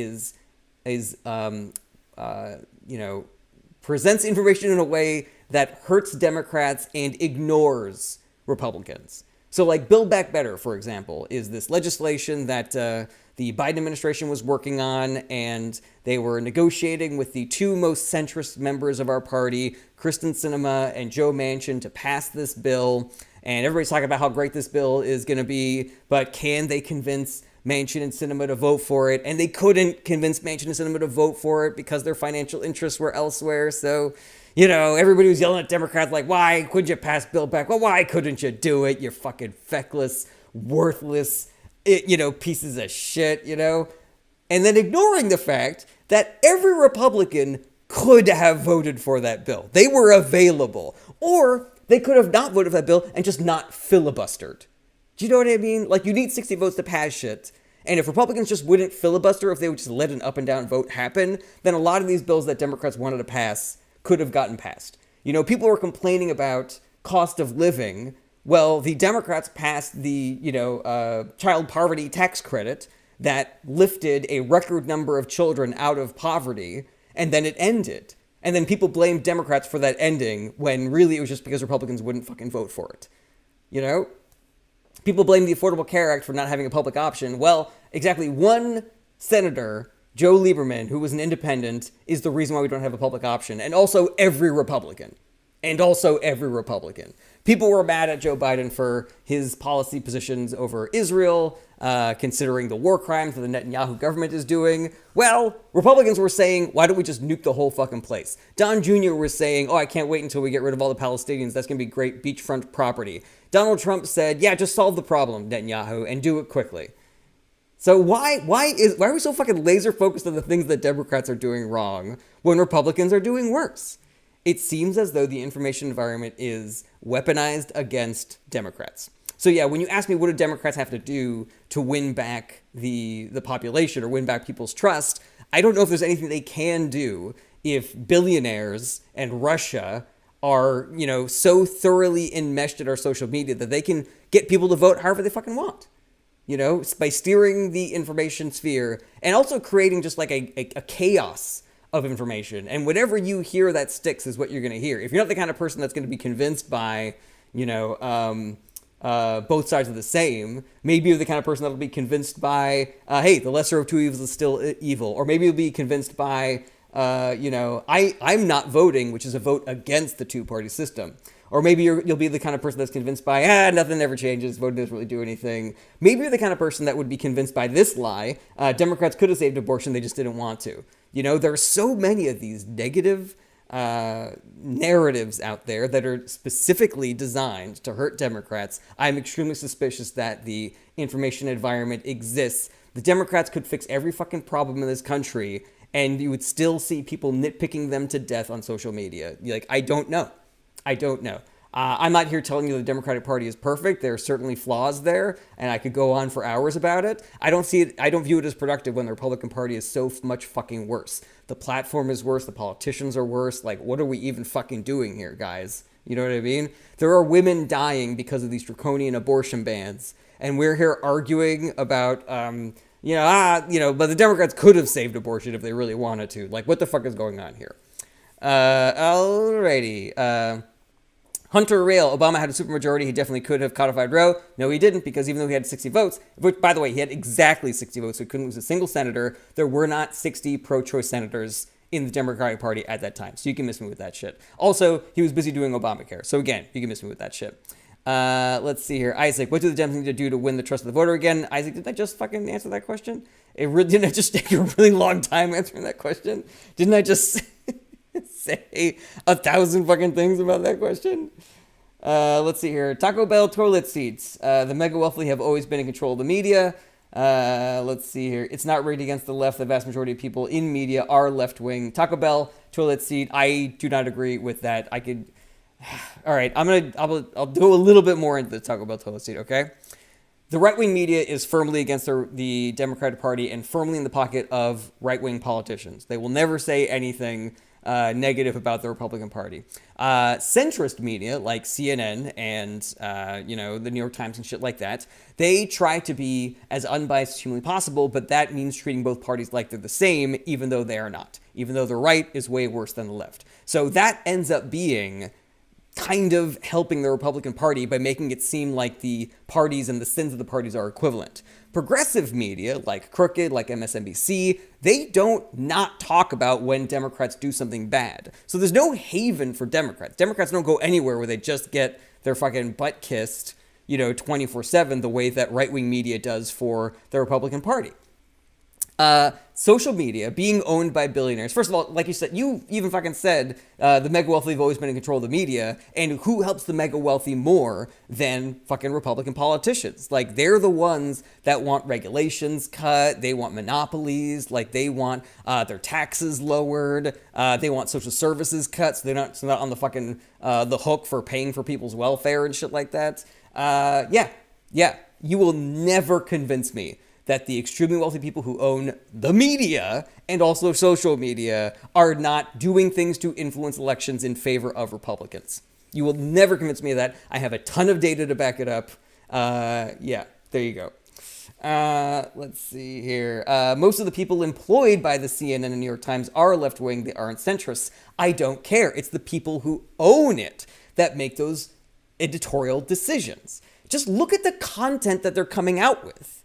presents information in a way that hurts Democrats and ignores Republicans. So Build Back Better, for example, is this legislation that the Biden administration was working on, and they were negotiating with the two most centrist members of our party, Kyrsten Sinema and Joe Manchin, to pass this bill. And everybody's talking about how great this bill is going to be, but can they convince Manchin and Sinema to vote for it? And they couldn't convince Manchin and Sinema to vote for it because their financial interests were elsewhere. So, everybody was yelling at Democrats why couldn't you pass Build Back? Well, why couldn't you do it? You fucking feckless, worthless, pieces of shit, And then ignoring the fact that every Republican could have voted for that bill. They were available. Or they could have not voted for that bill and just not filibustered. Do you know what I mean? You need 60 votes to pass shit. And if Republicans just wouldn't filibuster, if they would just let an up and down vote happen, then a lot of these bills that Democrats wanted to pass could have gotten passed. People were complaining about cost of living. Well, the Democrats passed the, child poverty tax credit that lifted a record number of children out of poverty, and then it ended. And then people blamed Democrats for that ending when really it was just because Republicans wouldn't fucking vote for it. People blame the Affordable Care Act for not having a public option. Well, exactly one senator, Joe Lieberman, who was an independent, is the reason why we don't have a public option. And also every Republican. and also every Republican. People were mad at Joe Biden for his policy positions over Israel, considering the war crimes that the Netanyahu government is doing. Well, Republicans were saying, why don't we just nuke the whole fucking place? Don Jr. was saying, oh, I can't wait until we get rid of all the Palestinians. That's going to be great beachfront property. Donald Trump said, yeah, just solve the problem, Netanyahu, and do it quickly. So why are we so fucking laser focused on the things that Democrats are doing wrong when Republicans are doing worse? It seems as though the information environment is weaponized against Democrats. So yeah, when you ask me what do Democrats have to do to win back the population or win back people's trust, I don't know if there's anything they can do if billionaires and Russia are, so thoroughly enmeshed in our social media that they can get people to vote however they fucking want. By steering the information sphere and also creating just like a chaos of information. And whatever you hear that sticks is what you're going to hear. If you're not the kind of person that's going to be convinced by, both sides of the same, maybe you're the kind of person that'll be convinced by, hey, the lesser of two evils is still evil. Or maybe you'll be convinced by, I'm not voting, which is a vote against the two-party system. Or maybe you'll be the kind of person that's convinced by, nothing ever changes, voting doesn't really do anything. Maybe you're the kind of person that would be convinced by this lie, Democrats could have saved abortion, they just didn't want to. There are so many of these negative narratives out there that are specifically designed to hurt Democrats. I'm extremely suspicious that the information environment exists. The Democrats could fix every fucking problem in this country, and you would still see people nitpicking them to death on social media. I don't know. I'm not here telling you the Democratic Party is perfect. There are certainly flaws there, and I could go on for hours about it. I don't view it as productive when the Republican Party is so much fucking worse. The platform is worse. The politicians are worse. What are we even fucking doing here, guys? You know what I mean? There are women dying because of these draconian abortion bans, and we're here arguing about, but the Democrats could have saved abortion if they really wanted to. What the fuck is going on here? Alrighty. Hunter Rail, Obama had a supermajority. He definitely could have codified Roe. No, he didn't, because even though he had 60 votes, which, by the way, he had exactly 60 votes, so he couldn't lose a single senator, there were not 60 pro-choice senators in the Democratic Party at that time. So you can miss me with that shit. Also, he was busy doing Obamacare. So again, you can miss me with that shit. Let's see here. Isaac, what do the Dems need to do to win the trust of the voter again? Isaac, didn't I just fucking answer that question? Didn't I just take a really long time answering that question? Didn't I just say 1,000 fucking things about that question? Let's see here. Taco Bell toilet seats. The mega wealthy have always been in control of the media. Let's see here. It's not rigged against the left. The vast majority of people in media are left-wing. Taco Bell toilet seat. I do not agree with that. I could. All right. I'll do a little bit more into the Taco Bell toilet seat. Okay. The right-wing media is firmly against the Democratic Party and firmly in the pocket of right-wing politicians. They will never say anything negative about the Republican Party. Centrist media like CNN and, the New York Times and shit like that, they try to be as unbiased as humanly possible, but that means treating both parties like they're the same, even though they are not. Even though the right is way worse than the left. So that ends up being kind of helping the Republican Party by making it seem like the parties and the sins of the parties are equivalent. Progressive media, like Crooked, like MSNBC, they don't not talk about when Democrats do something bad. So there's no haven for Democrats. Democrats don't go anywhere where they just get their fucking butt kissed, 24/7, the way that right-wing media does for the Republican Party. Social media being owned by billionaires. First of all, like you said, you even fucking said the mega wealthy have always been in control of the media, and who helps the mega wealthy more than fucking Republican politicians? They're the ones that want regulations cut, they want monopolies, they want their taxes lowered, they want social services cut, so they're not on the fucking the hook for paying for people's welfare and shit like that. Yeah, you will never convince me that the extremely wealthy people who own the media and also social media are not doing things to influence elections in favor of Republicans. You will never convince me of that. I have a ton of data to back it up. There you go. Let's see here. Most of the people employed by the CNN and New York Times are left-wing. They aren't centrists. I don't care. It's the people who own it that make those editorial decisions. Just look at the content that they're coming out with.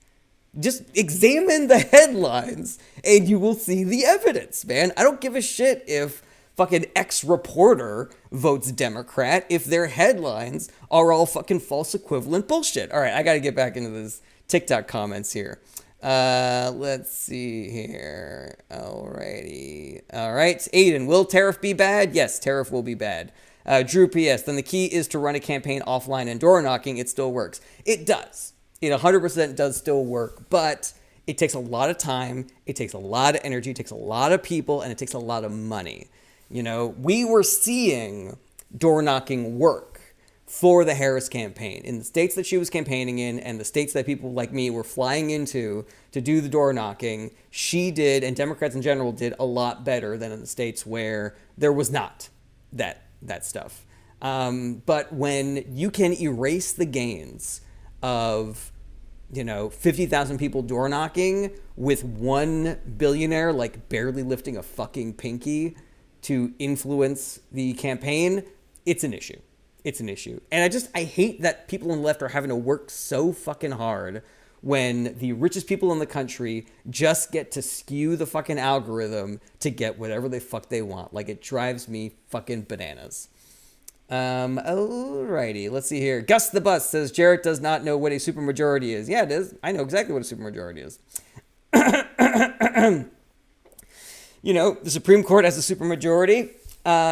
Just examine the headlines and you will see the evidence, man. I don't give a shit if fucking ex-reporter votes Democrat if their headlines are all fucking false equivalent bullshit. All right, I got to get back into this TikTok comments here. Let's see here. Alrighty. All right, Aiden, will tariff be bad? Yes, tariff will be bad. Drew PS, then the key is to run a campaign offline and door knocking. It still works. It does. It 100% does still work, but it takes a lot of time. It takes a lot of energy. It takes a lot of people, and it takes a lot of money. You know, we were seeing door knocking work for the Harris campaign in the states that she was campaigning in and the states that people like me were flying into to do the door knocking. She did, and Democrats in general did a lot better than in the states where there was not that stuff. But when you can erase the gains of, 50,000 people door knocking with one billionaire like barely lifting a fucking pinky to influence the campaign, it's an issue. It's an issue. And I hate that people on the left are having to work so fucking hard when the richest people in the country just get to skew the fucking algorithm to get whatever the fuck they want. Like, it drives me fucking bananas. Alrighty, let's see here. Gus the Bus says Jarrett does not know what a supermajority is. Yeah, it is. I know exactly what a supermajority is. The Supreme Court has a supermajority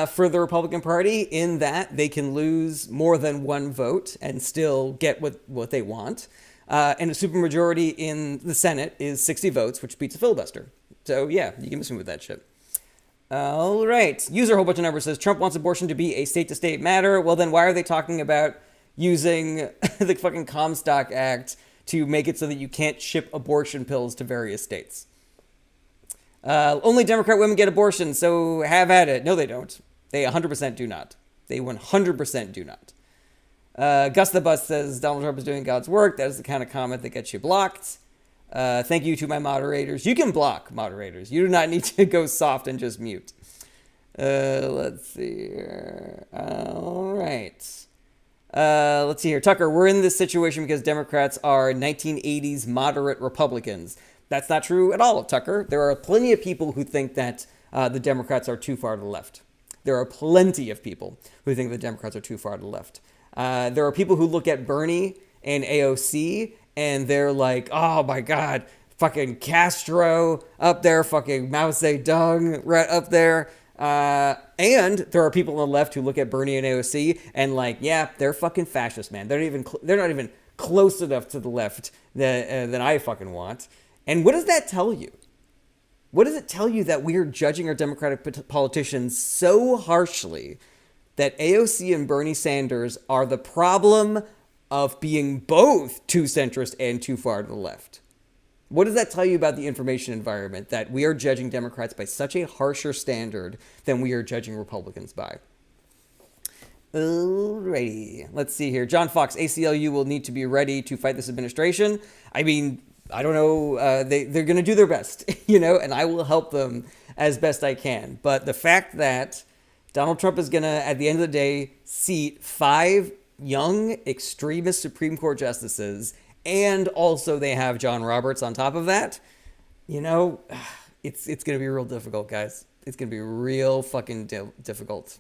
for the Republican Party in that they can lose more than one vote and still get what they want. And a supermajority in the Senate is 60 votes, which beats a filibuster. So, yeah, you can miss me with that shit. All right. User a whole bunch of numbers says Trump wants abortion to be a state-to-state matter. Well, then why are they talking about using the fucking Comstock Act to make it so that you can't ship abortion pills to various states? Only Democrat women get abortions, so have at it. No, they don't. They 100% do not. They 100% do not. Gus the Bus says Donald Trump is doing God's work. That is the kind of comment that gets you blocked. Thank you to my moderators. You can block moderators. You do not need to go soft and just mute. Let's see here. All right. Let's see here. Tucker, we're in this situation because Democrats are 1980s moderate Republicans. That's not true at all, Tucker. There are plenty of people who think that the Democrats are too far to the left. There are plenty of people who think the Democrats are too far to the left. There are people who look at Bernie and AOC and they're like, oh my God, fucking Castro up there, fucking Mao Zedong right up there. And there are people on the left who look at Bernie and AOC and like, yeah, they're fucking fascist, man. They're not even close enough to the left that I fucking want. And what does that tell you? What does it tell you that we are judging our Democratic politicians so harshly that AOC and Bernie Sanders are the problem of being both too centrist and too far to the left? What does that tell you about the information environment, that we are judging Democrats by such a harsher standard than we are judging Republicans by? Alrighty, let's see here. John Fox, ACLU will need to be ready to fight this administration. I mean, I don't know. They're going to do their best, and I will help them as best I can. But the fact that Donald Trump is going to, at the end of the day, seat 5 young extremist Supreme Court justices, and also they have John Roberts on top of that, it's going to be real difficult, guys. It's going to be real fucking difficult.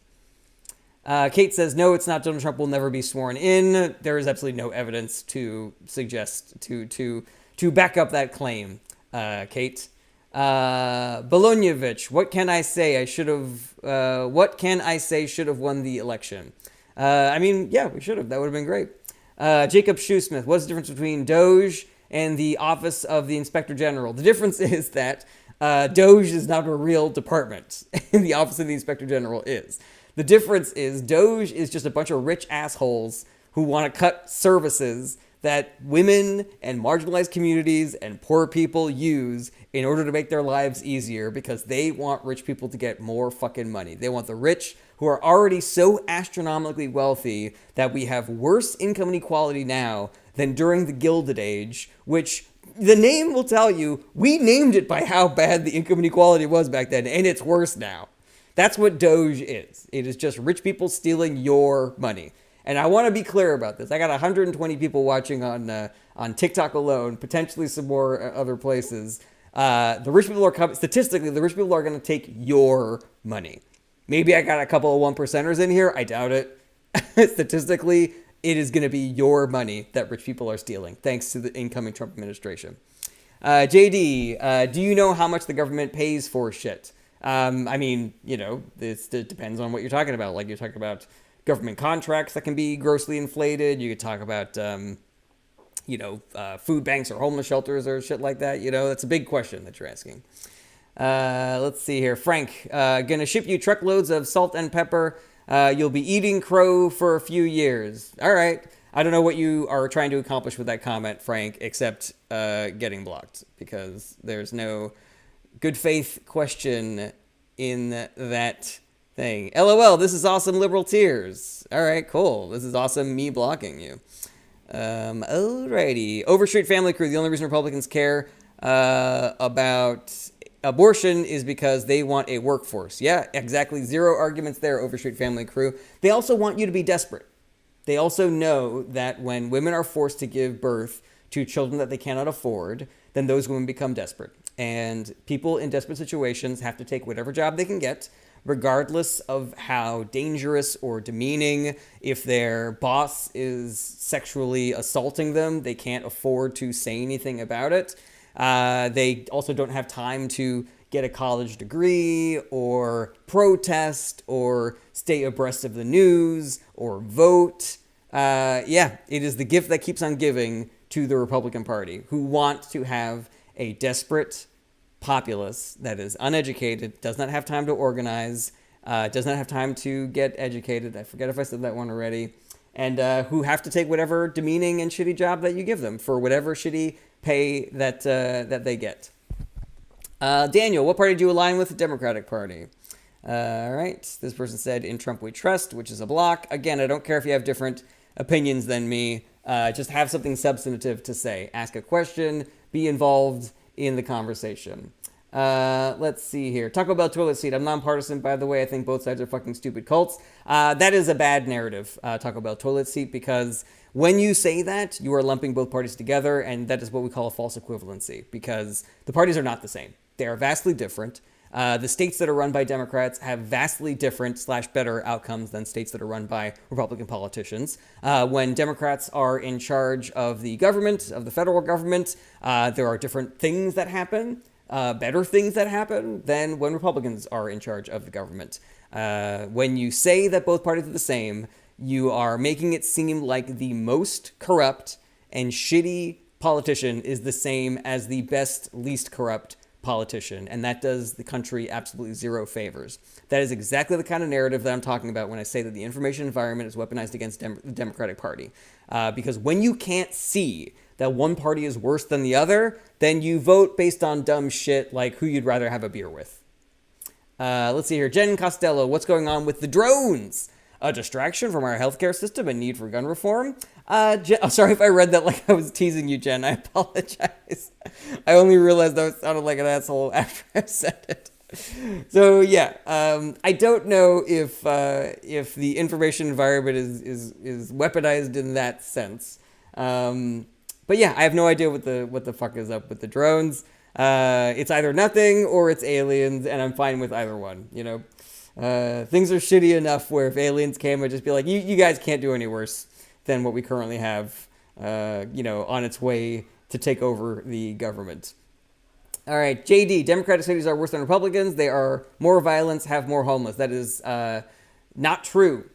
Kate says, no, it's not. Donald Trump will never be sworn in. There is absolutely no evidence to suggest, to back up that claim, Kate. Bolognovich, what can I say? Should have won the election? Yeah, we should have. That would have been great. Jacob Shoesmith, what's the difference between Doge and the Office of the Inspector General? The difference is that Doge is not a real department, and the Office of the Inspector General is. The difference is Doge is just a bunch of rich assholes who want to cut services that women and marginalized communities and poor people use in order to make their lives easier because they want rich people to get more fucking money. They want the rich who are already so astronomically wealthy that we have worse income inequality now than during the Gilded Age, which the name will tell you, we named it by how bad the income inequality was back then, and it's worse now. That's what Doge is. It is just rich people stealing your money. And I want to be clear about this. I got 120 people watching on TikTok alone, potentially some more other places. The rich people are coming. Statistically, the rich people are going to take your money. Maybe I got a couple of one percenters in here. I doubt it. Statistically, it is going to be your money that rich people are stealing, thanks to the incoming Trump administration. JD, do you know how much the government pays for shit? I mean, it depends on what you're talking about. Like, you're talking about government contracts that can be grossly inflated. You could talk about, food banks or homeless shelters or shit like that. That's a big question that you're asking. Let's see here. Frank, gonna ship you truckloads of salt and pepper. You'll be eating crow for a few years. All right. I don't know what you are trying to accomplish with that comment, Frank, except getting blocked, because there's no good faith question in that thing. LOL, this is awesome liberal tears. All right, cool. This is awesome me blocking you. Alrighty. Overstreet Family Crew, the only reason Republicans care about abortion is because they want a workforce. Yeah, exactly. Zero arguments there, Overstreet Family Crew. They also want you to be desperate. They also know that when women are forced to give birth to children that they cannot afford, then those women become desperate. And people in desperate situations have to take whatever job they can get, regardless of how dangerous or demeaning. If their boss is sexually assaulting them, they can't afford to say anything about it. They also don't have time to get a college degree or protest or stay abreast of the news or vote. It is the gift that keeps on giving to the Republican Party, who want to have a desperate populace that is uneducated, does not have time to organize, does not have time to get educated. I forget if I said that one already. And who have to take whatever demeaning and shitty job that you give them for whatever shitty pay that they get. Daniel, what party do you align with? The Democratic Party. All right. This person said, in Trump we trust, which is a block. Again, I don't care if you have different opinions than me. Just have something substantive to say. Ask a question. Be involved in the conversation. Let's see here. Taco Bell toilet seat. I'm nonpartisan, by the way. I think both sides are fucking stupid cults. That is a bad narrative, Taco Bell toilet seat, because when you say that, you are lumping both parties together, and that is what we call a false equivalency, because the parties are not the same. They are vastly different. The states that are run by Democrats have vastly different / better outcomes than states that are run by Republican politicians. When Democrats are in charge of the government, of the federal government, there are different things that happen, better things that happen than when Republicans are in charge of the government. When you say that both parties are the same, you are making it seem like the most corrupt and shitty politician is the same as the best, least corrupt politician, and that does the country absolutely zero favors. That is exactly the kind of narrative that I'm talking about when I say that the information environment is weaponized against the Democratic Party. Because when you can't see that one party is worse than the other, then you vote based on dumb shit like who you'd rather have a beer with. Let's see here. Jen Costello, what's going on with the drones? A distraction from our healthcare system and need for gun reform? Sorry if I read that like I was teasing you, Jen. I apologize. I only realized that I sounded like an asshole after I said it. So yeah, I don't know if the information environment is weaponized in that sense. But yeah, I have no idea what the fuck is up with the drones. It's either nothing or it's aliens, and I'm fine with either one. Things are shitty enough where if aliens came, I'd just be like, you guys can't do any worse than what we currently have, on its way to take over the government. All right, JD, Democratic cities are worse than Republicans. They are more violent, have more homeless. That is not true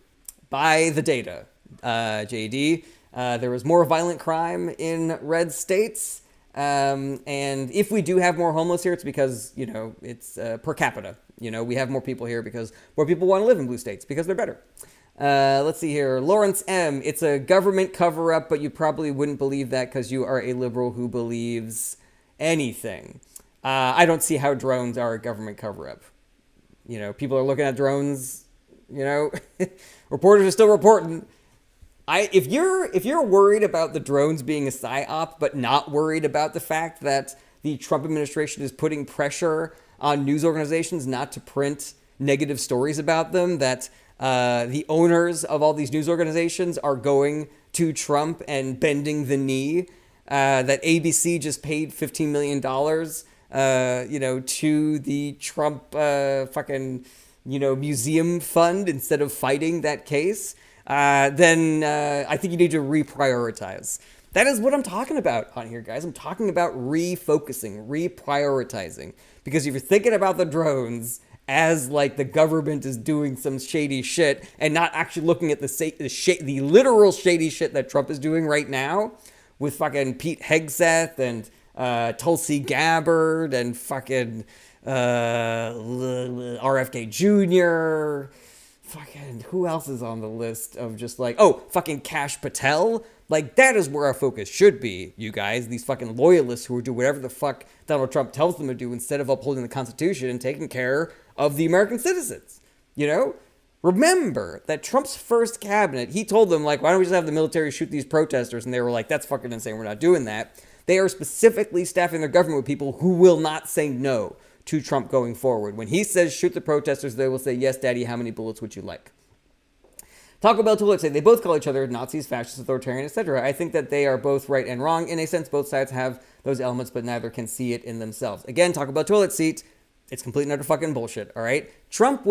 by the data, JD. There was more violent crime in red states. And if we do have more homeless here, it's because, it's per capita. We have more people here because more people want to live in blue states because they're better. Let's see here. Lawrence M. It's a government cover-up, but you probably wouldn't believe that because you are a liberal who believes anything. I don't see how drones are a government cover-up. People are looking at drones, reporters are still reporting. If you're worried about the drones being a psyop, but not worried about the fact that the Trump administration is putting pressure on news organizations not to print negative stories about them, that the owners of all these news organizations are going to Trump and bending the knee, that ABC just paid $15 million, to the Trump fucking museum fund instead of fighting that case, then I think you need to reprioritize. That is what I'm talking about on here, guys. I'm talking about refocusing, reprioritizing. Because if you're thinking about the drones as like the government is doing some shady shit and not actually looking at the literal shady shit that Trump is doing right now with fucking Pete Hegseth and Tulsi Gabbard and fucking RFK Jr., fucking who else is on the list of just like, oh, fucking Kash Patel. Like, that is where our focus should be, you guys. These fucking loyalists who do whatever the fuck Donald Trump tells them to do instead of upholding the Constitution and taking care of the American citizens. Remember that Trump's first cabinet, he told them, like, why don't we just have the military shoot these protesters? And they were like, that's fucking insane. We're not doing that. They are specifically staffing their government with people who will not say no to Trump going forward. When he says shoot the protesters, they will say, yes, daddy, how many bullets would you like? Taco Bell to say they both call each other Nazis, fascists, authoritarian, etc. I think that they are both right and wrong. In a sense, both sides have those elements, but neither can see it in themselves. Again, Taco Bell toilet seat. It's complete and utter fucking bullshit, all right? Trump.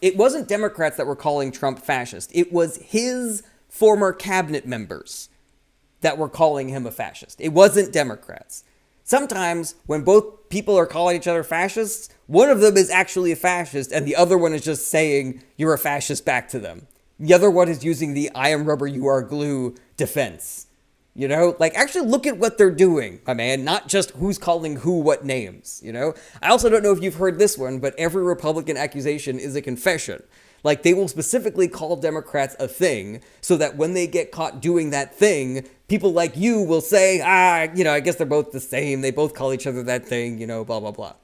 It wasn't Democrats that were calling Trump fascist. It was his former cabinet members that were calling him a fascist. It wasn't Democrats. Sometimes when both people are calling each other fascists, one of them is actually a fascist and the other one is just saying you're a fascist back to them. The other one is using the I am rubber, you are glue defense. Actually look at what they're doing, my man, not just who's calling who what names, I also don't know if you've heard this one, but every Republican accusation is a confession. Like, they will specifically call Democrats a thing so that when they get caught doing that thing, people like you will say, I guess they're both the same. They both call each other that thing, blah, blah, blah.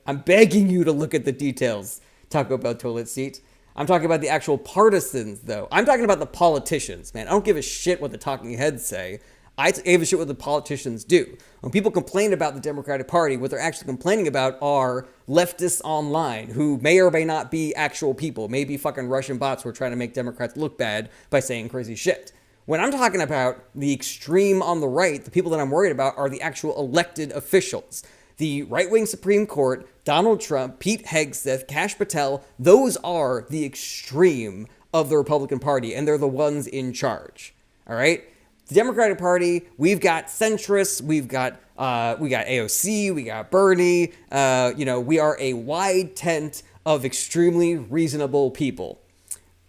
I'm begging you to look at the details, Taco Bell toilet seat. I'm talking about the actual partisans, though. I'm talking about the politicians, man. I don't give a shit what the talking heads say. I give a shit what the politicians do. When people complain about the Democratic Party, what they're actually complaining about are leftists online who may or may not be actual people, maybe fucking Russian bots who are trying to make Democrats look bad by saying crazy shit. When I'm talking about the extreme on the right, the people that I'm worried about are the actual elected officials. The right-wing Supreme Court, Donald Trump, Pete Hegseth, Kash Patel, those are the extreme of the Republican Party, and they're the ones in charge. All right? The Democratic Party, we've got centrists, we got AOC, we got Bernie. We are a wide tent of extremely reasonable people.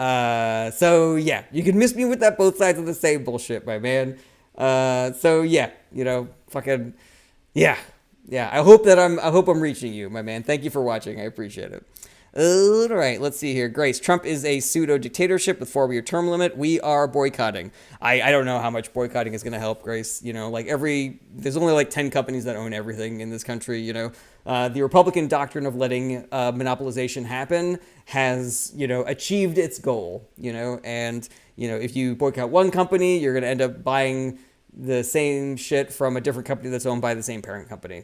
So yeah, you can miss me with that both sides of the same bullshit, my man. Fucking yeah. Yeah, I hope I'm reaching you, my man. Thank you for watching. I appreciate it. All right, let's see here. Grace, Trump is a pseudo-dictatorship with 4-year term limit. We are boycotting. I don't know how much boycotting is going to help, Grace. There's only like 10 companies that own everything in this country, The Republican doctrine of letting monopolization happen has, achieved its goal, And, if you boycott one company, you're going to end up buying the same shit from a different company that's owned by the same parent company,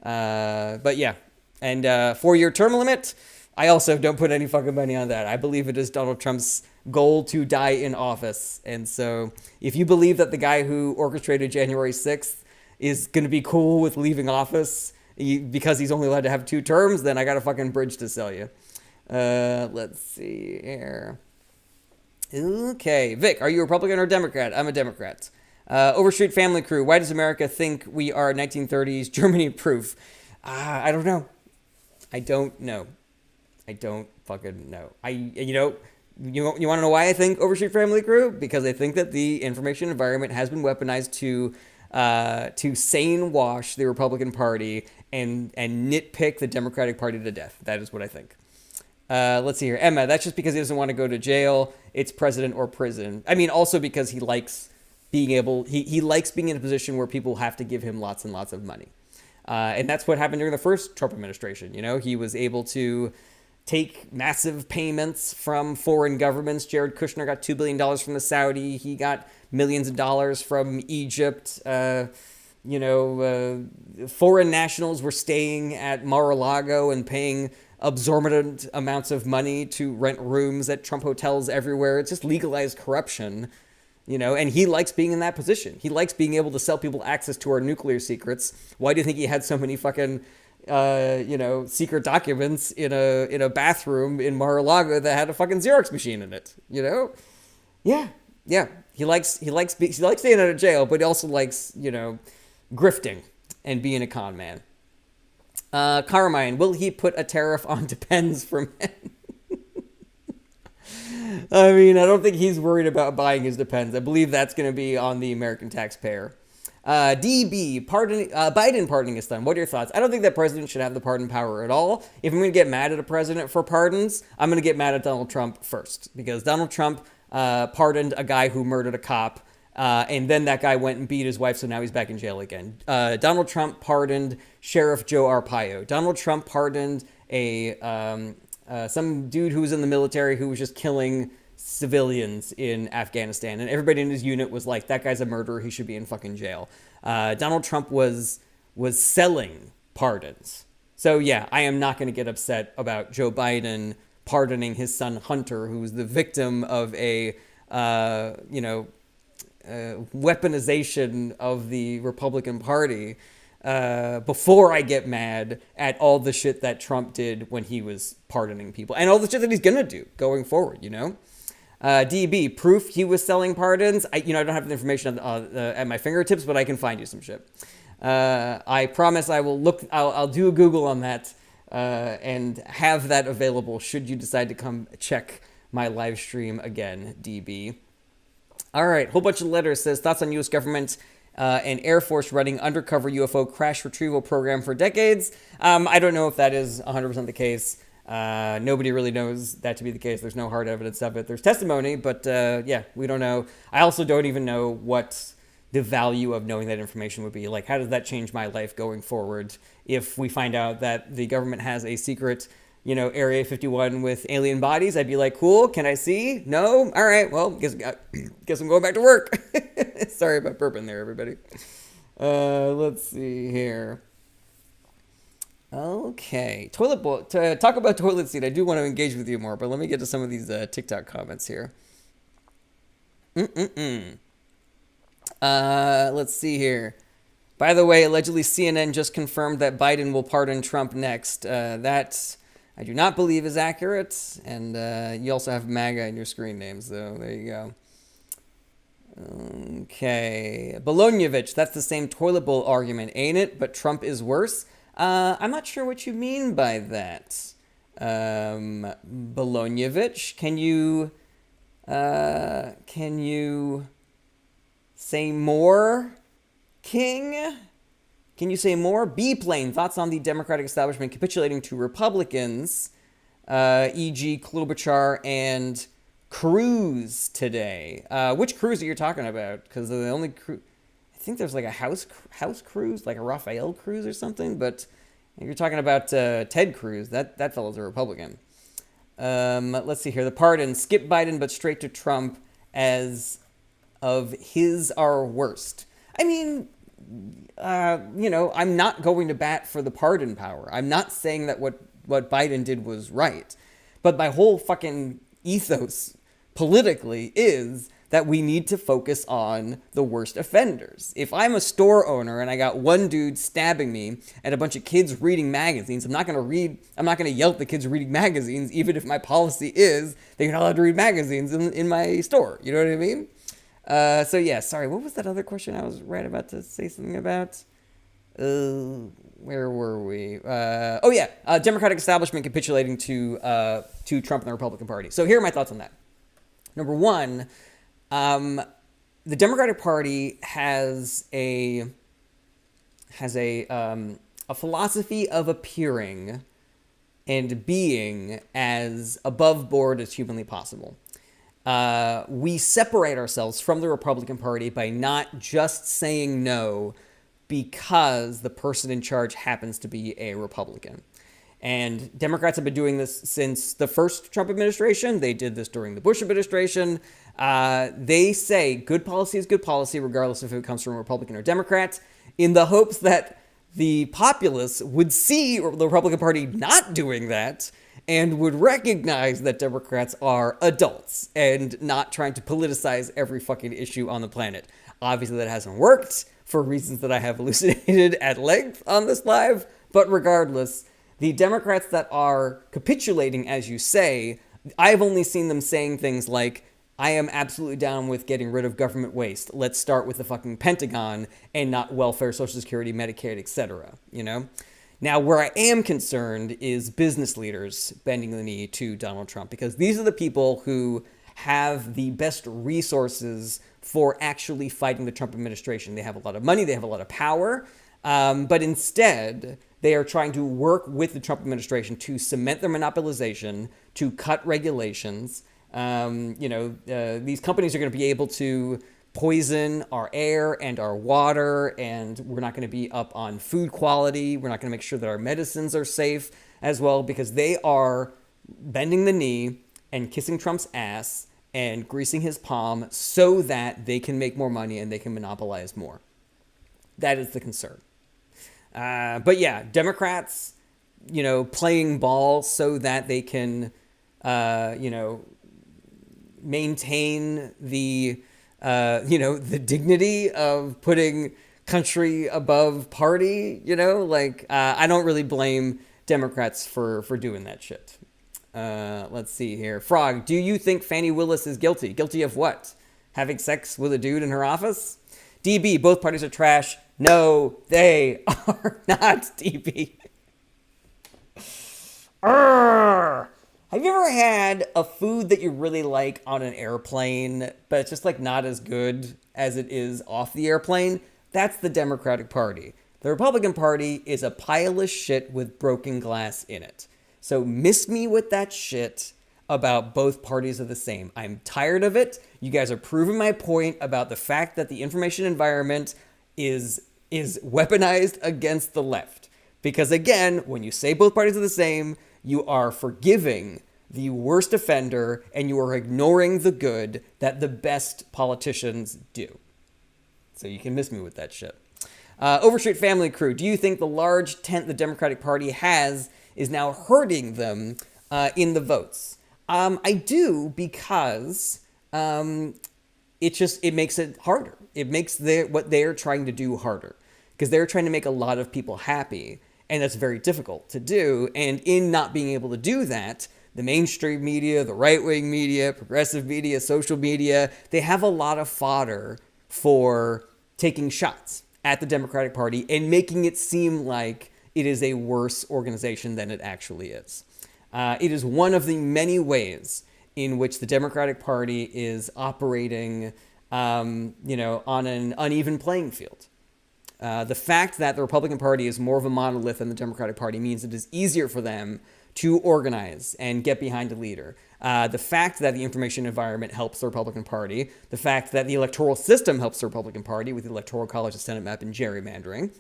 But yeah, and 4-year term limit, I also don't put any fucking money on that. I believe it is Donald Trump's goal to die in office. And so if you believe that the guy who orchestrated January 6th is going to be cool with leaving office because he's only allowed to have 2 terms, then I got a fucking bridge to sell you. Let's see here. Okay, Vic, are you a Republican or Democrat? I'm a Democrat. Overstreet Family Crew, why does America think we are 1930s Germany proof? I don't know. I don't fucking know. You want to know why I think Overstreet Family Crew? Because I think that the information environment has been weaponized to sane wash the Republican Party and nitpick the Democratic Party to death. That is what I think. Let's see here. Emma, that's just because he doesn't want to go to jail. It's president or prison. I mean, also because he likes he likes being in a position where people have to give him lots and lots of money. And that's what happened during the first Trump administration. He was able to take massive payments from foreign governments. Jared Kushner got $2 billion from the Saudi. He got millions of dollars from Egypt. Foreign nationals were staying at Mar-a-Lago and paying absorbent amounts of money to rent rooms at Trump hotels everywhere. It's just legalized corruption. And he likes being in that position. He likes being able to sell people access to our nuclear secrets. Why do you think he had so many fucking secret documents in a bathroom in Mar-a-Lago that had a fucking Xerox machine in it. Yeah, yeah. He likes staying out of jail, but he also likes grifting and being a con man. Carmine, will he put a tariff on Depends for men? I mean, I don't think he's worried about buying his Depends. I believe that's going to be on the American taxpayer. DB, Biden pardoning his son. What are your thoughts? I don't think that president should have the pardon power at all. If I'm going to get mad at a president for pardons, I'm going to get mad at Donald Trump first. Because Donald Trump pardoned a guy who murdered a cop. And then that guy went and beat his wife, so now he's back in jail again. Donald Trump pardoned Sheriff Joe Arpaio. Donald Trump pardoned some dude who was in the military who was just killing civilians in Afghanistan. And everybody in his unit was like, that guy's a murderer. He should be in fucking jail. Donald Trump was selling pardons. So yeah, I am not going to get upset about Joe Biden pardoning his son Hunter, who was the victim of a weaponization of the Republican Party, before I get mad at all the shit that Trump did when he was pardoning people and all the shit that he's gonna do going forward. DB, proof he was selling pardons. I don't have the information at my fingertips, but I can find you some shit. I promise I will look. I'll do a Google on that and have that available should you decide to come check my live stream again, DB. All right, whole bunch of letters says thoughts on U.S. government and Air Force running undercover UFO crash retrieval program for decades. I don't know if that is 100% the case. Nobody really knows that to be the case. There's no hard evidence of it. There's testimony, but yeah, we don't know. I also don't even know what the value of knowing that information would be. Like, how does that change my life going forward if we find out that the government has a secret Area 51 with alien bodies? I'd be like, cool, can I see? No? All right, well, guess I'm going back to work. Sorry about burping there, everybody. Let's see here. Okay, toilet bowl. To talk about toilet seat, I do want to engage with you more, but let me get to some of these TikTok comments here. Let's see here. By the way, allegedly CNN just confirmed that Biden will pardon Trump next. That I do not believe is accurate. And you also have MAGA in your screen names, though. There you go. Okay. Bolognovich, that's the same toilet bowl argument, ain't it? But Trump is worse. I'm not sure what you mean by that. Bolognovich, can you say more, King? Can you say more? B-Plane, thoughts on the Democratic establishment capitulating to Republicans, e.g. Klobuchar and Cruz today. Which Cruz are you talking about? Because the only Cruz, I think there's like a House Cruz, like a Rafael Cruz or something, but you're talking about Ted Cruz. That fellow's a Republican. Let's see here. The pardon, skip Biden but straight to Trump as of his are worst. I mean, I'm not going to bat for the pardon power. I'm not saying that what Biden did was right. But my whole fucking ethos politically is that we need to focus on the worst offenders. If I'm a store owner and I got one dude stabbing me and a bunch of kids reading magazines, I'm not going to yell at the kids reading magazines, even if my policy is that you're not allowed to read magazines in my store. You know what I mean? So yeah, sorry, what was that other question I was right about to say something about? Where were we? Democratic establishment capitulating to Trump and the Republican Party. So here are my thoughts on that. Number one, the Democratic Party has a philosophy of appearing and being as above board as humanly possible. We separate ourselves from the Republican Party by not just saying no because the person in charge happens to be a Republican. And Democrats have been doing this since the first Trump administration. They did this during the Bush administration. They say good policy is good policy, regardless if it comes from a Republican or Democrat, in the hopes that the populace would see the Republican Party not doing that and would recognize that Democrats are adults and not trying to politicize every fucking issue on the planet. Obviously, that hasn't worked for reasons that I have elucidated at length on this live, But regardless, the Democrats that are capitulating, as you say, I've only seen them saying things like, I am absolutely down with getting rid of government waste. Let's start with the fucking Pentagon and not welfare, Social Security, Medicaid, etc. You know? Now, where I am concerned is business leaders bending the knee to Donald Trump, because these are the people who have the best resources for actually fighting the Trump administration. They have a lot of money, they have a lot of power, but instead they are trying to work with the Trump administration to cement their monopolization, to cut regulations. These companies are going to be able to poison our air and our water, and we're not going to be up on food quality. We're not going to make sure that our medicines are safe as well, because they are bending the knee and kissing Trump's ass and greasing his palm so that they can make more money and they can monopolize more. That is the concern. But yeah, Democrats, playing ball so that they can, maintain the, the dignity of putting country above party, I don't really blame Democrats for doing that shit. Let's see here. Frog, do you think Fani Willis is guilty? Guilty of what? Having sex with a dude in her office? DB, both parties are trash. No, they are not, DB. Have you ever had a food that you really like on an airplane, but it's just not as good as it is off the airplane? That's the Democratic Party. The Republican Party is a pile of shit with broken glass in it. So miss me with that shit about both parties are the same. I'm tired of it. You guys are proving my point about the fact that the information environment is weaponized against the left. Because again, when you say both parties are the same, you are forgiving the worst offender and you are ignoring the good that the best politicians do. So you can miss me with that shit. Overstreet Family Crew, do you think the large tent the Democratic Party has is now hurting them in the votes? I do, because it makes it harder. It makes what they're trying to do harder, because they're trying to make a lot of people happy, and that's very difficult to do. And in not being able to do that, the mainstream media, the right-wing media, progressive media, social media, they have a lot of fodder for taking shots at the Democratic Party and making it seem like it is a worse organization than it actually is. It is one of the many ways in which the Democratic Party is operating, on an uneven playing field. The fact that the Republican Party is more of a monolith than the Democratic Party means it is easier for them to organize and get behind a leader. The fact that the information environment helps the Republican Party, the fact that the electoral system helps the Republican Party with the Electoral College, the Senate map, and gerrymandering.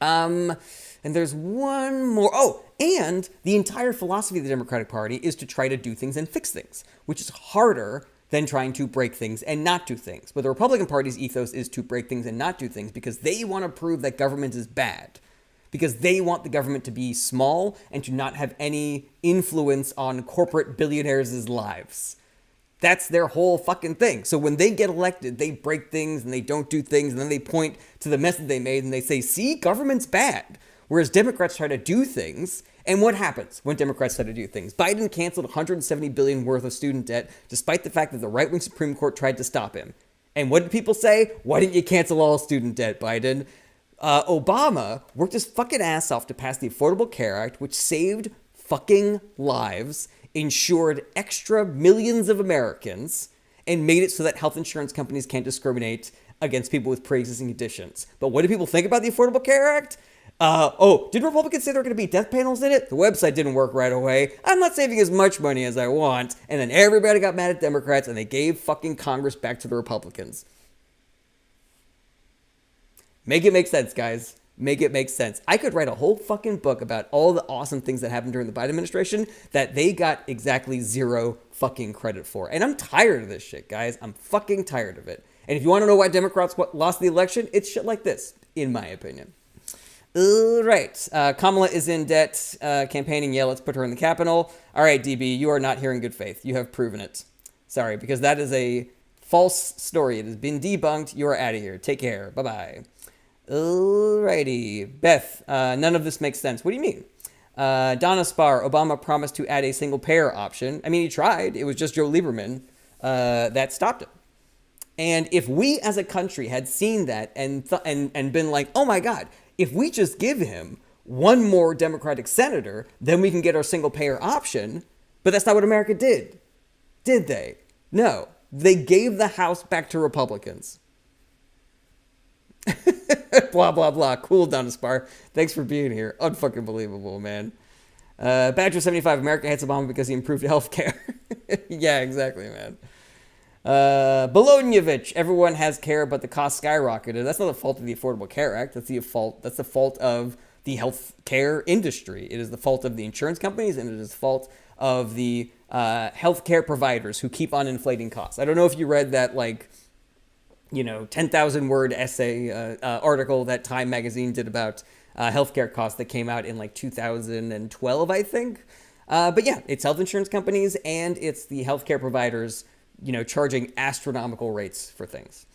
And there's one more. Oh, and the entire philosophy of the Democratic Party is to try to do things and fix things, which is harder than trying to break things and not do things. But the Republican Party's ethos is to break things and not do things because they want to prove that government is bad. Because they want the government to be small and to not have any influence on corporate billionaires' lives. That's their whole fucking thing. So when they get elected, they break things and they don't do things, and then they point to the mess that they made and they say, see, government's bad. Whereas Democrats try to do things, and what happens when Democrats try to do things? Biden canceled $170 billion worth of student debt, despite the fact that the right-wing Supreme Court tried to stop him. And what did people say? Why didn't you cancel all student debt, Biden? Obama worked his fucking ass off to pass the Affordable Care Act, which saved fucking lives, insured extra millions of Americans, and made it so that health insurance companies can't discriminate against people with pre-existing conditions. But what do people think about the Affordable Care Act? Did Republicans say there were going to be death panels in it? The website didn't work right away. I'm not saving as much money as I want. And then everybody got mad at Democrats and they gave fucking Congress back to the Republicans. Make it make sense, guys. Make it make sense. I could write a whole fucking book about all the awesome things that happened during the Biden administration that they got exactly zero fucking credit for. And I'm tired of this shit, guys. I'm fucking tired of it. And if you want to know why Democrats lost the election, it's shit like this, in my opinion. All right. Kamala is in debt, campaigning. Yeah, let's put her in the Capitol. All right, DB, you are not here in good faith. You have proven it. Sorry, because that is a false story. It has been debunked. You are out of here. Take care. Bye-bye. Alrighty. Beth, none of this makes sense. What do you mean? Donna Spar, Obama promised to add a single payer option. I mean, he tried. It was just Joe Lieberman that stopped him. And if we as a country had seen that and been like, oh my God, if we just give him one more Democratic senator, then we can get our single payer option. But that's not what America did they? No. They gave the House back to Republicans. Blah, blah, blah. Cool, Donna Spar. Thanks for being here. Unfucking believable, man. Badger75, America hates Obama because he improved healthcare. Yeah, exactly, man. Bolognovich, everyone has care, but the cost skyrocketed. That's not the fault of the Affordable Care Act. That's the fault of the health care industry. It is the fault of the insurance companies, and it is the fault of the healthcare providers who keep on inflating costs. I don't know if you read that, 10,000 word essay article that Time magazine did about healthcare costs that came out in 2012, I think. But yeah, it's health insurance companies and it's the healthcare providers, charging astronomical rates for things.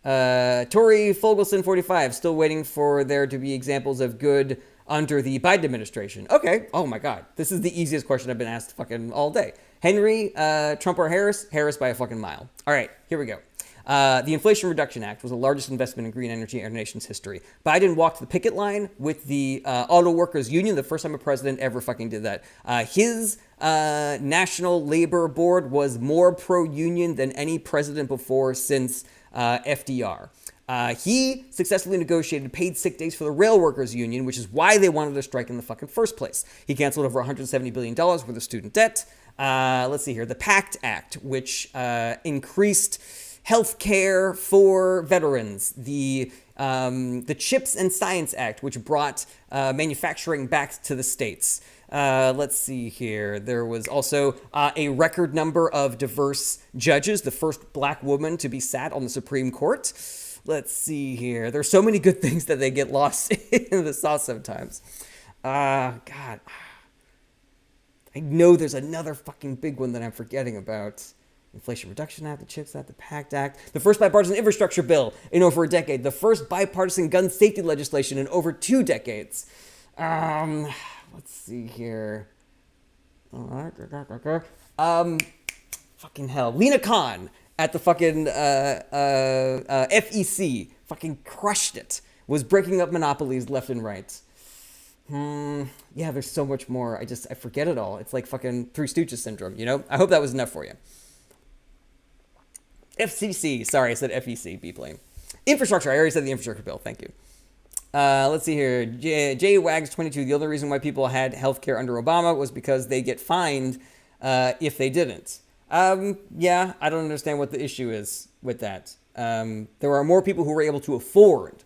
Tori Fogelson, 45, still waiting for there to be examples of good under the Biden administration. Okay. Oh my God. This is the easiest question I've been asked fucking all day. Henry, Trump or Harris? Harris by a fucking mile. All right, here we go. The Inflation Reduction Act was the largest investment in green energy in our nation's history. Biden walked the picket line with the Auto Workers Union, the first time a president ever fucking did that. His National Labor Board was more pro-union than any president before since FDR. He successfully negotiated paid sick days for the rail workers union, which is why they wanted to strike in the fucking first place. He canceled over $170 billion worth of student debt. Let's see here. The PACT Act, which increased health care for veterans. The CHIPS and Science Act, which brought manufacturing back to the states. Let's see here. There was also a record number of diverse judges, the first black woman to be sat on the Supreme Court. Let's see here. There's so many good things that they get lost in the sauce sometimes. God. I know there's another fucking big one that I'm forgetting about. Inflation Reduction Act, the CHIPS Act, the PACT Act, the first bipartisan infrastructure bill in over a decade, the first bipartisan gun safety legislation in over 2 decades. Let's see here. Fucking hell. Lena Khan at the fucking FEC fucking crushed it. Was breaking up monopolies left and right. Yeah, there's so much more. I forget it all. It's like fucking Three Stooges syndrome, I hope that was enough for you. FCC. Sorry, I said FEC. B-plane. Infrastructure. I already said the infrastructure bill. Thank you. Let's see here. J Wags 22. The only reason why people had healthcare under Obama was because they get fined if they didn't. Yeah, I don't understand what the issue is with that. There are more people who were able to afford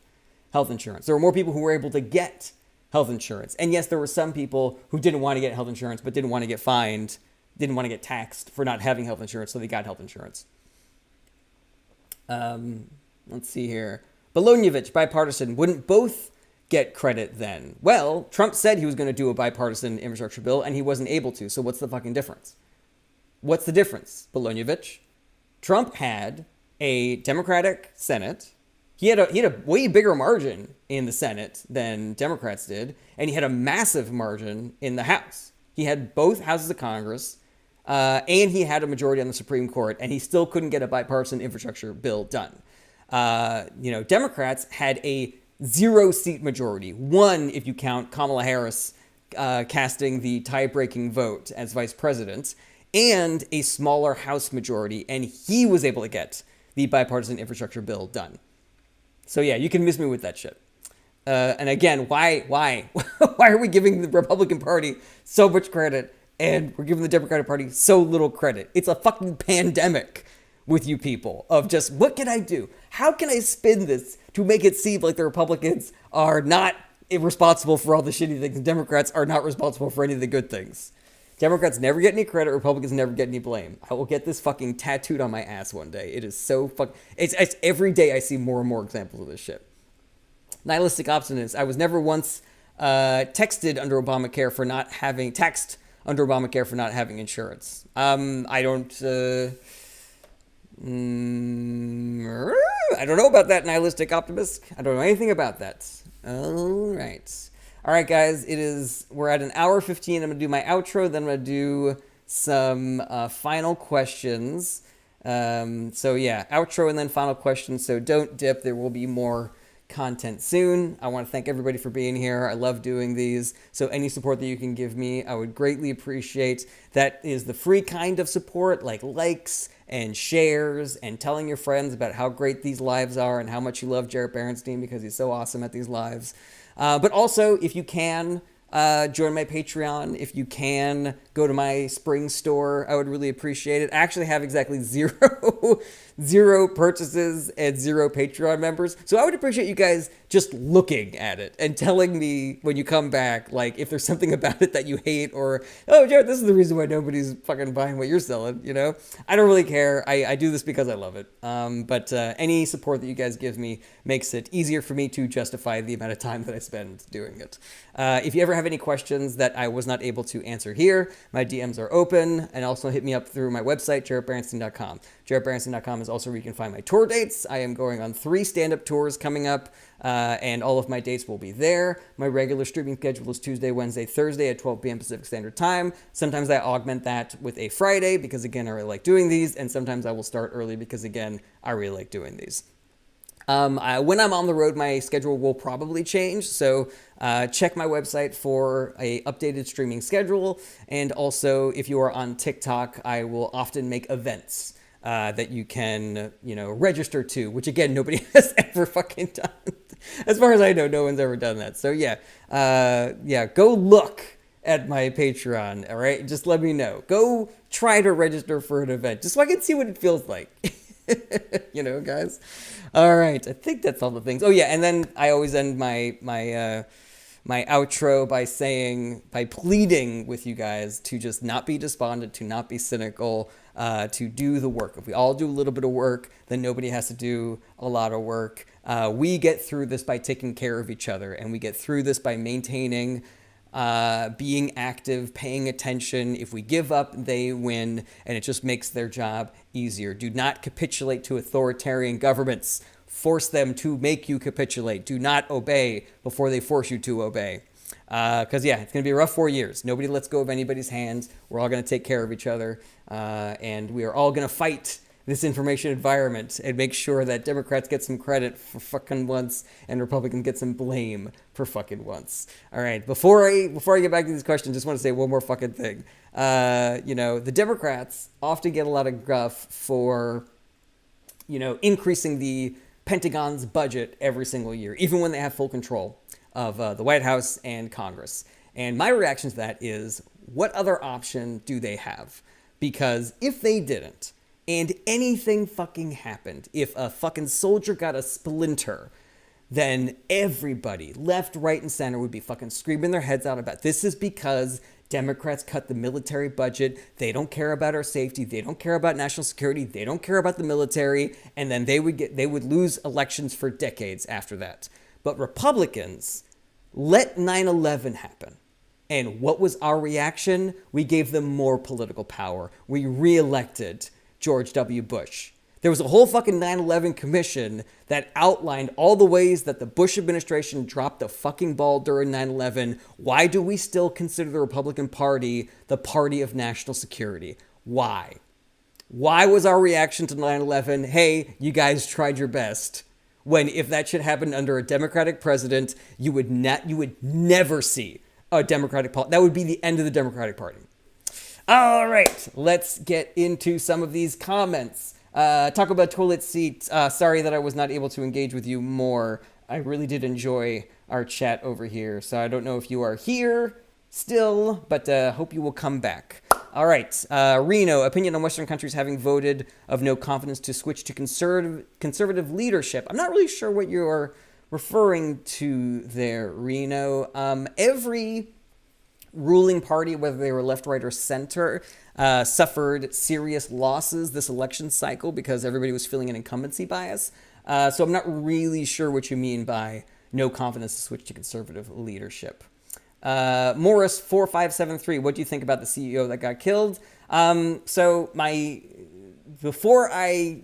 health insurance. There were more people who were able to get health insurance. And yes, there were some people who didn't want to get health insurance, but didn't want to get fined, didn't want to get taxed for not having health insurance, so they got health insurance. Let's see here. Bolognovich, bipartisan. Wouldn't both get credit then? Well, Trump said he was going to do a bipartisan infrastructure bill, and he wasn't able to. So what's the fucking difference? What's the difference, Bolognovich? Trump had a Democratic Senate. He had a way bigger margin in the Senate than Democrats did, and he had a massive margin in the House. He had both houses of Congress. And he had a majority on the Supreme Court, and he still couldn't get a bipartisan infrastructure bill done. Democrats had a 0-seat majority. 1, if you count Kamala Harris casting the tie-breaking vote as vice president, and a smaller House majority, and he was able to get the bipartisan infrastructure bill done. So yeah, you can miss me with that shit. And again, why? Why are we giving the Republican Party so much credit? And we're giving the Democratic Party so little credit. It's a fucking pandemic with you people of just, what can I do? How can I spin this to make it seem like the Republicans are not responsible for all the shitty things? Democrats are not responsible for any of the good things. Democrats never get any credit. Republicans never get any blame. I will get this fucking tattooed on my ass one day. It is so it's every day I see more and more examples of this shit. Nihilistic obstinance. I was never once texted under Obamacare for not having insurance. I don't, I don't know about that, nihilistic optimist. I don't know anything about that. All right. All right, guys. We're at an hour 15. I'm going to do my outro. Then I'm going to do some final questions. So yeah, outro and then final questions. So don't dip. There will be more content soon. I want to thank everybody for being here. I love doing these. So any support that you can give me, I would greatly appreciate. That is the free kind of support, like likes and shares and telling your friends about how great these lives are and how much you love Jarrett Berenstein because he's so awesome at these lives. But also, if you can, join my Patreon. If you can, go to my spring store. I would really appreciate it. I actually have exactly zero purchases and 0 Patreon members. So I would appreciate you guys just looking at it and telling me when you come back, like, if there's something about it that you hate or, oh, Jared, this is the reason why nobody's fucking buying what you're selling, you know? I don't really care. I do this because I love it. But any support that you guys give me makes it easier for me to justify the amount of time that I spend doing it. If you ever have any questions that I was not able to answer here, my DMs are open, and also hit me up through my website, jarrettberenstein.com. jarrettberenstein.com is also where you can find my tour dates. I am going on 3 stand-up tours coming up, and all of my dates will be there. My regular streaming schedule is Tuesday, Wednesday, Thursday at 12 p.m. Pacific Standard Time. Sometimes I augment that with a Friday because, again, I really like doing these, and sometimes I will start early because, again, I really like doing these. When I'm on the road, my schedule will probably change, so check my website for a updated streaming schedule. And also, if you are on TikTok, I will often make events that you can, register to, which, again, nobody has ever fucking done. As far as I know, no one's ever done that. So, go look at my Patreon, all right? Just let me know. Go try to register for an event, just so I can see what it feels like. Guys. All right. I think that's all the things. Oh, yeah. And then I always end my outro by pleading with you guys to just not be despondent, to not be cynical, to do the work. If we all do a little bit of work, then nobody has to do a lot of work. We get through this by taking care of each other, and we get through this by maintaining being active, paying attention. If we give up, they win, and it just makes their job easier. Do not capitulate to authoritarian governments. Force them to make you capitulate. Do not obey before they force you to obey. Because, it's going to be a rough 4 years. Nobody lets go of anybody's hands. We're all going to take care of each other, and we are all going to fight this information environment and make sure that Democrats get some credit for fucking once and Republicans get some blame for fucking once. All right, before I get back to these questions, just want to say one more fucking thing. The Democrats often get a lot of guff for, increasing the Pentagon's budget every single year, even when they have full control of the White House and Congress. And my reaction to that is, what other option do they have? Because if they didn't, and anything fucking happened, if a fucking soldier got a splinter, then everybody, left, right, and center, would be fucking screaming their heads out about this is because Democrats cut the military budget. They don't care about our safety. They don't care about national security. They don't care about the military. And then they would lose elections for decades after that. But Republicans let 9/11 happen. And what was our reaction? We gave them more political power. We reelected George W. Bush. There was a whole fucking 9/11 commission that outlined all the ways that the Bush administration dropped the fucking ball during 9/11. Why do we still consider the Republican Party the party of national security? Why? Why was our reaction to 9/11, hey, you guys tried your best? When if that shit happened under a Democratic president, you would never see a Democratic Party. That would be the end of the Democratic Party. All right, let's get into some of these comments. Talk about toilet seats. Sorry that I was not able to engage with you more. I really did enjoy our chat over here. So I don't know if you are here still, but hope you will come back. All right, Reno, opinion on Western countries having voted of no confidence to switch to conservative leadership. I'm not really sure what you're referring to there, Reno. Every ruling party, whether they were left, right, or center, suffered serious losses this election cycle because everybody was feeling an incumbency bias. So I'm not really sure what you mean by no confidence to switch to conservative leadership. Morris 4573, what do you think about the CEO that got killed? So before I,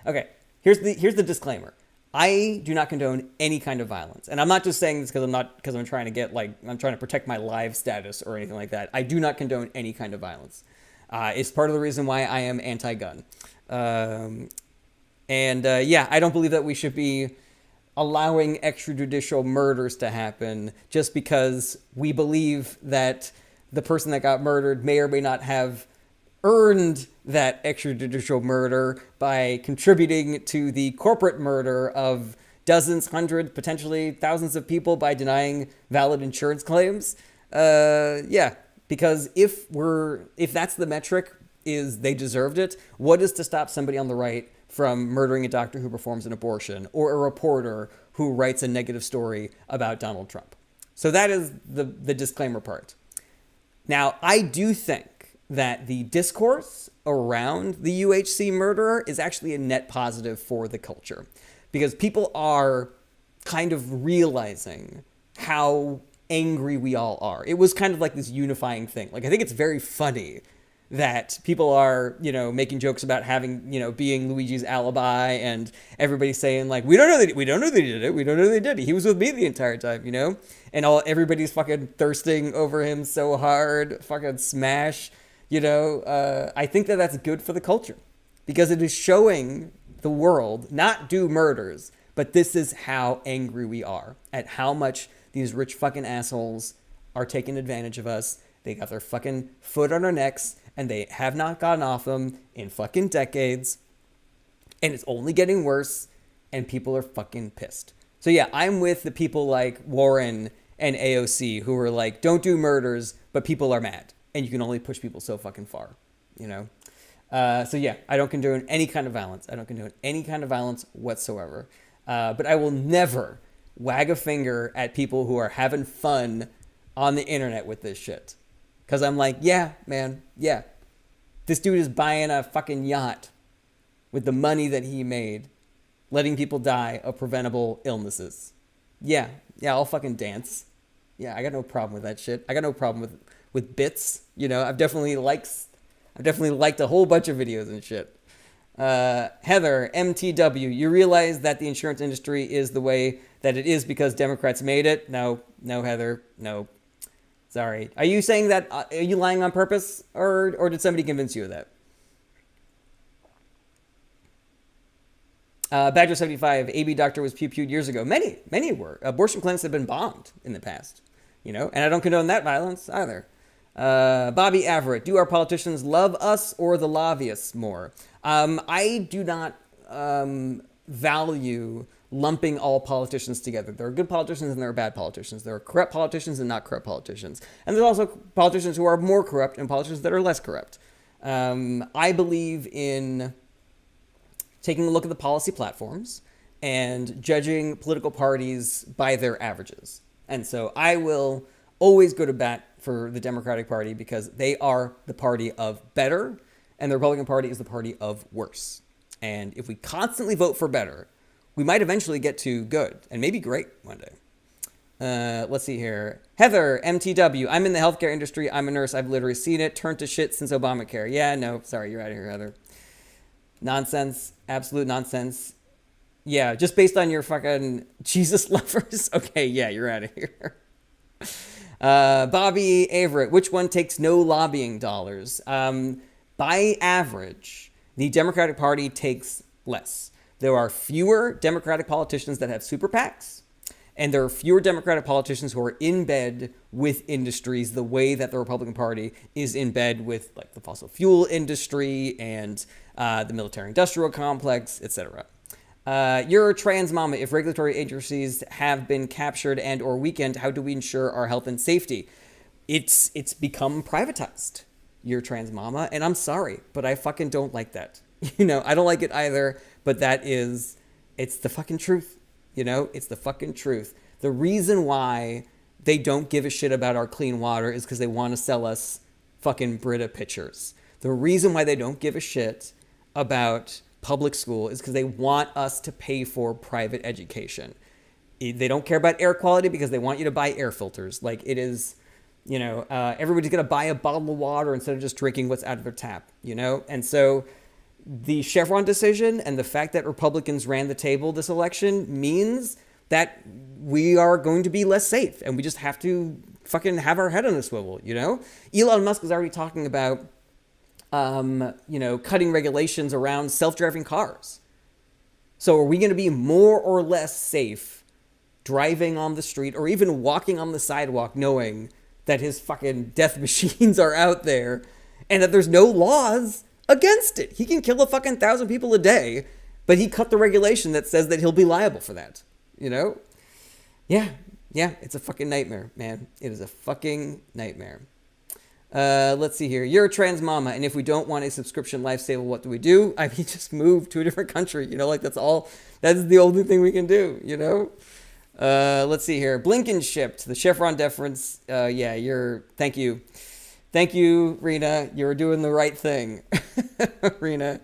okay, here's the disclaimer. I do not condone any kind of violence, and I'm not just saying this because I'm trying to get I'm trying to protect my live status or anything like that. I do not condone any kind of violence. It's part of the reason why I am anti-gun. Yeah, I don't believe that we should be allowing extrajudicial murders to happen just because we believe that the person that got murdered may or may not have earned that extrajudicial murder by contributing to the corporate murder of dozens, hundreds, potentially thousands of people by denying valid insurance claims. Yeah, because if that's the metric, is they deserved it, what is to stop somebody on the right from murdering a doctor who performs an abortion or a reporter who writes a negative story about Donald Trump? So that is the disclaimer part. Now, I do think that the discourse around the UHC murderer is actually a net positive for the culture, because people are kind of realizing how angry we all are. It was kind of like this unifying thing. Like, I think it's very funny that people are, making jokes about having, being Luigi's alibi, and everybody saying like, we don't know they did it. We don't know they did it. He was with me the entire time, and everybody's fucking thirsting over him so hard, fucking smash. I think that that's good for the culture, because it is showing the world, not do murders, but this is how angry we are at how much these rich fucking assholes are taking advantage of us. They got their fucking foot on our necks, and they have not gotten off them in fucking decades. And it's only getting worse, and people are fucking pissed. So yeah, I'm with the people like Warren and AOC who are like, don't do murders, but people are mad. And you can only push people so fucking far, So yeah, I don't condone any kind of violence. I don't condone any kind of violence whatsoever. But I will never wag a finger at people who are having fun on the internet with this shit. Because I'm like, yeah, man, yeah. This dude is buying a fucking yacht with the money that he made, letting people die of preventable illnesses. Yeah, I'll fucking dance. Yeah, I got no problem with that shit. I got no problem with bits. I've definitely liked a whole bunch of videos and shit. Heather, MTW, you realize that the insurance industry is the way that it is because Democrats made it? No, Heather, no. Sorry. Are you saying that, are you lying on purpose, or did somebody convince you of that? Badger 75, AB doctor was pew-pewed years ago. Many were. Abortion clinics have been bombed in the past, and I don't condone that violence either. Bobby Averett, do our politicians love us or the lobbyists more? I do not value lumping all politicians together. There are good politicians and there are bad politicians. There are corrupt politicians and not corrupt politicians. And there's also politicians who are more corrupt and politicians that are less corrupt. I believe in taking a look at the policy platforms and judging political parties by their averages. And so I will always go to bat for the Democratic Party because they are the party of better, and the Republican Party is the party of worse. And if we constantly vote for better, we might eventually get to good and maybe great one day. Let's see here. Heather, MTW, I'm in the healthcare industry. I'm a nurse. I've literally seen it turn to shit since Obamacare. Yeah, no, sorry, you're out of here, Heather. Nonsense. Absolute nonsense. Yeah, just based on your fucking Jesus lovers. Okay, yeah, you're out of here. Bobby Averett, which one takes no lobbying dollars? By average, the Democratic Party takes less. There are fewer Democratic politicians that have super PACs, and there are fewer Democratic politicians who are in bed with industries the way that the Republican Party is in bed with like the fossil fuel industry and the military-industrial complex, etc. You're a trans mama. If regulatory agencies have been captured and or weakened, how do we ensure our health and safety? It's become privatized. You're a trans mama, and I'm sorry, but I fucking don't like that. I don't like it either, but it's the fucking truth. It's the fucking truth. The reason why they don't give a shit about our clean water is because they want to sell us fucking Brita pitchers. The reason why they don't give a shit about public school is because they want us to pay for private education. They don't care about air quality because they want you to buy air filters. Like it is, everybody's going to buy a bottle of water instead of just drinking what's out of their tap, And so, the Chevron decision and the fact that Republicans ran the table this election means that we are going to be less safe, and we just have to fucking have our head on a swivel, you know? Elon Musk is already talking about, cutting regulations around self-driving cars. So are we going to be more or less safe driving on the street or even walking on the sidewalk knowing that his fucking death machines are out there and that there's no laws against it? He can kill a fucking 1,000 people a day, but he cut the regulation that says that he'll be liable for that, you know? Yeah, it's a fucking nightmare, man. It is a fucking nightmare. Let's see here. You're a trans mama, and if we don't want a subscription lifestyle, what do we do? I mean, just move to a different country, you know? Like, that's the only thing we can do, you know? Let's see here. Blinken shipped the Chevron deference. Thank you. Thank you, Rena. You're doing the right thing, Rena.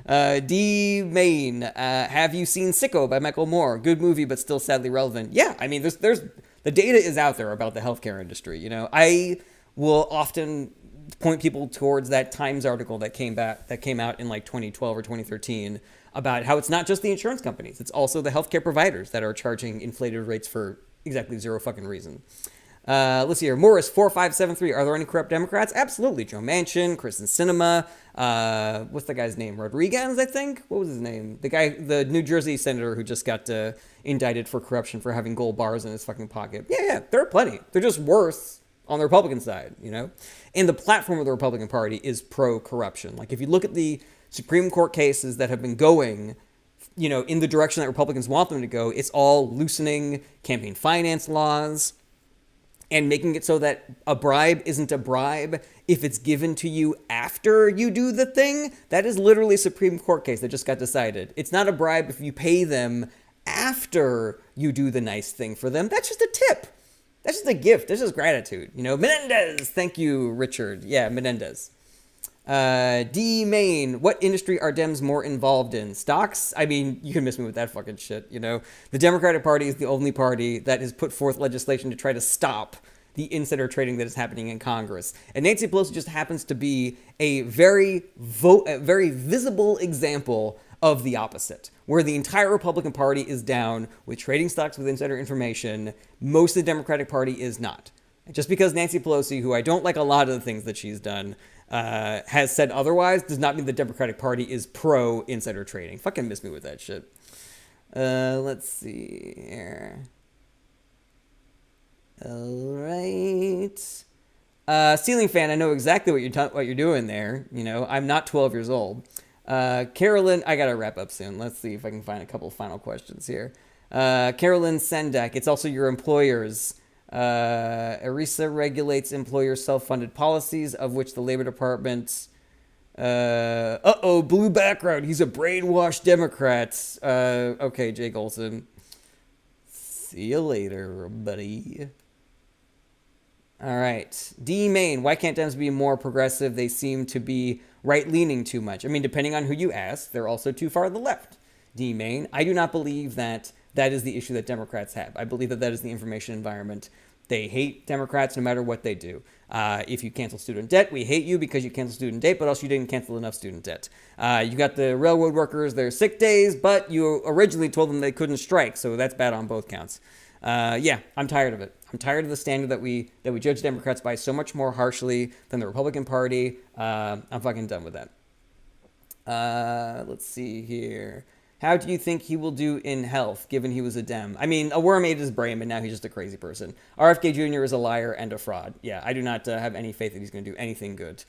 D. Main, have you seen Sicko by Michael Moore? Good movie, but still sadly relevant. Yeah, I mean, there's the data is out there about the healthcare industry. You know, I will often point people towards that Times article that came out in like 2012 or 2013 about how it's not just the insurance companies, it's also the healthcare providers that are charging inflated rates for exactly zero fucking reason. Let's see here. Morris 4573. Are there any corrupt Democrats? Absolutely. Joe Manchin, Kristen Sinema. What's the guy's name? Rodriguez, I think. What was his name? The New Jersey senator who just got indicted for corruption for having gold bars in his fucking pocket. Yeah. There are plenty. They're just worse on the Republican side, you know. And the platform of the Republican Party is pro-corruption. Like, if you look at the Supreme Court cases that have been going, you know, in the direction that Republicans want them to go, it's all loosening campaign finance laws and making it so that a bribe isn't a bribe if it's given to you after you do the thing. That is literally a Supreme Court case that just got decided. It's not a bribe if you pay them after you do the nice thing for them. That's just a tip. That's just a gift. That's just gratitude. You know, Menendez. Thank you, Richard. Yeah, Menendez. D. Main, what industry are Dems more involved in? Stocks? I mean, you can miss me with that fucking shit, you know? The Democratic Party is the only party that has put forth legislation to try to stop the insider trading that is happening in Congress. And Nancy Pelosi just happens to be a very visible example of the opposite, where the entire Republican Party is down with trading stocks with insider information. Most of the Democratic Party is not. Just because Nancy Pelosi, who I don't like a lot of the things that she's done, has said otherwise, does not mean the Democratic Party is pro insider trading. Fucking miss me with that shit. Let's see here. All right. Ceiling fan, I know exactly what you're doing there. You know, I'm not 12 years old. Carolyn, I gotta wrap up soon. Let's see if I can find a couple final questions here. Carolyn Sendak, it's also your employers. ERISA regulates employers' self-funded policies, of which the Labor Department... blue background. He's a brainwashed Democrat. Okay, Jake Olson. See you later, buddy. All right. D. Main, why can't Dems be more progressive? They seem to be right-leaning too much. I mean, depending on who you ask, they're also too far to the left. D. Main, I do not believe that is the issue that Democrats have. I believe that is the information environment. They hate Democrats no matter what they do. If you cancel student debt, we hate you because you canceled student debt, but also you didn't cancel enough student debt. You got the railroad workers, their sick days, but you originally told them they couldn't strike, so that's bad on both counts. I'm tired of it. I'm tired of the standard that we judge Democrats by so much more harshly than the Republican Party. I'm fucking done with that. Let's see here. How do you think he will do in health, given he was a Dem? I mean, a worm ate his brain, but now he's just a crazy person. RFK Jr. is a liar and a fraud. Yeah, I do not have any faith that he's going to do anything good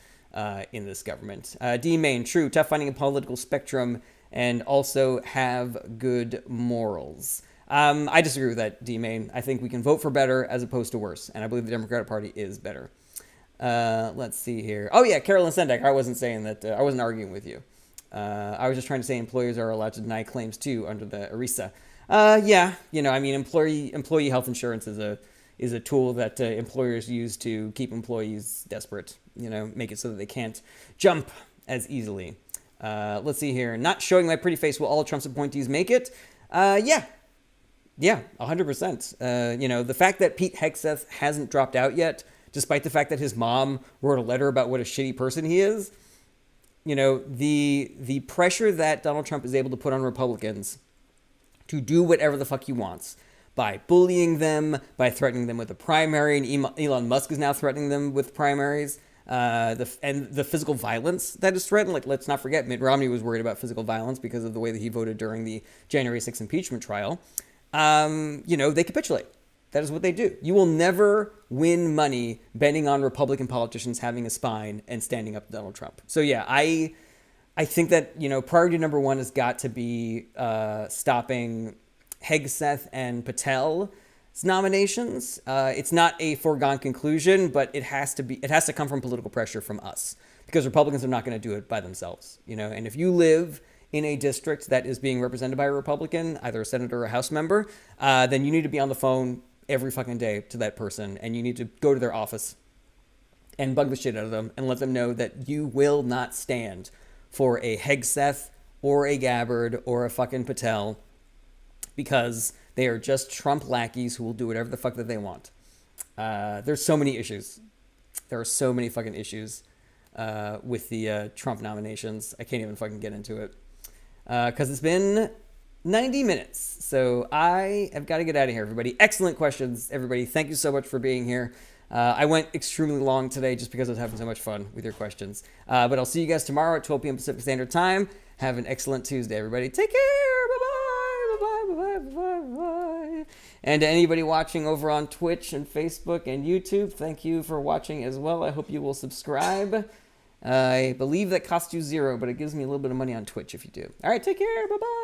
in this government. D. Main, true, tough finding a political spectrum and also have good morals. I disagree with that, D. Main. I think we can vote for better as opposed to worse, and I believe the Democratic Party is better. Let's see here. Oh, yeah, Carolyn Sendak. I wasn't saying that. I wasn't arguing with you. I was just trying to say employers are allowed to deny claims too under the ERISA. Yeah, you know, I mean, employee health insurance is a tool that employers use to keep employees desperate. You know, make it so that they can't jump as easily. Let's see here. Not showing my pretty face. Will all Trump's appointees make it? Yeah, 100%. You know, the fact that Pete Hegseth hasn't dropped out yet, despite the fact that his mom wrote a letter about what a shitty person he is, the pressure that Donald Trump is able to put on Republicans to do whatever the fuck he wants by bullying them, by threatening them with a primary, and Elon Musk is now threatening them with primaries. The physical violence that is threatened. Like, let's not forget, Mitt Romney was worried about physical violence because of the way that he voted during the January 6th impeachment trial. They capitulate. That is what they do. You will never win money betting on Republican politicians having a spine and standing up to Donald Trump. So yeah, I think that, priority number one has got to be stopping Hegseth and Patel's nominations. It's not a foregone conclusion, but it has to come from political pressure from us, because Republicans are not going to do it by themselves. And if you live in a district that is being represented by a Republican, either a senator or a House member, then you need to be on the phone every fucking day to that person, and you need to go to their office and bug the shit out of them and let them know that you will not stand for a Hegseth or a Gabbard or a fucking Patel, because they are just Trump lackeys who will do whatever the fuck that they want. There's so many issues. There are so many fucking issues with the Trump nominations. I can't even fucking get into it because it's been 90 minutes. So I have got to get out of here, everybody. Excellent questions, everybody. Thank you so much for being here. I went extremely long today just because I was having so much fun with your questions. But I'll see you guys tomorrow at 12 p.m. Pacific Standard Time. Have an excellent Tuesday, everybody. Take care. Bye-bye. Bye-bye. Bye-bye. Bye-bye. And to anybody watching over on Twitch and Facebook and YouTube, thank you for watching as well. I hope you will subscribe. I believe that costs you $0, but it gives me a little bit of money on Twitch if you do. All right, take care. Bye-bye.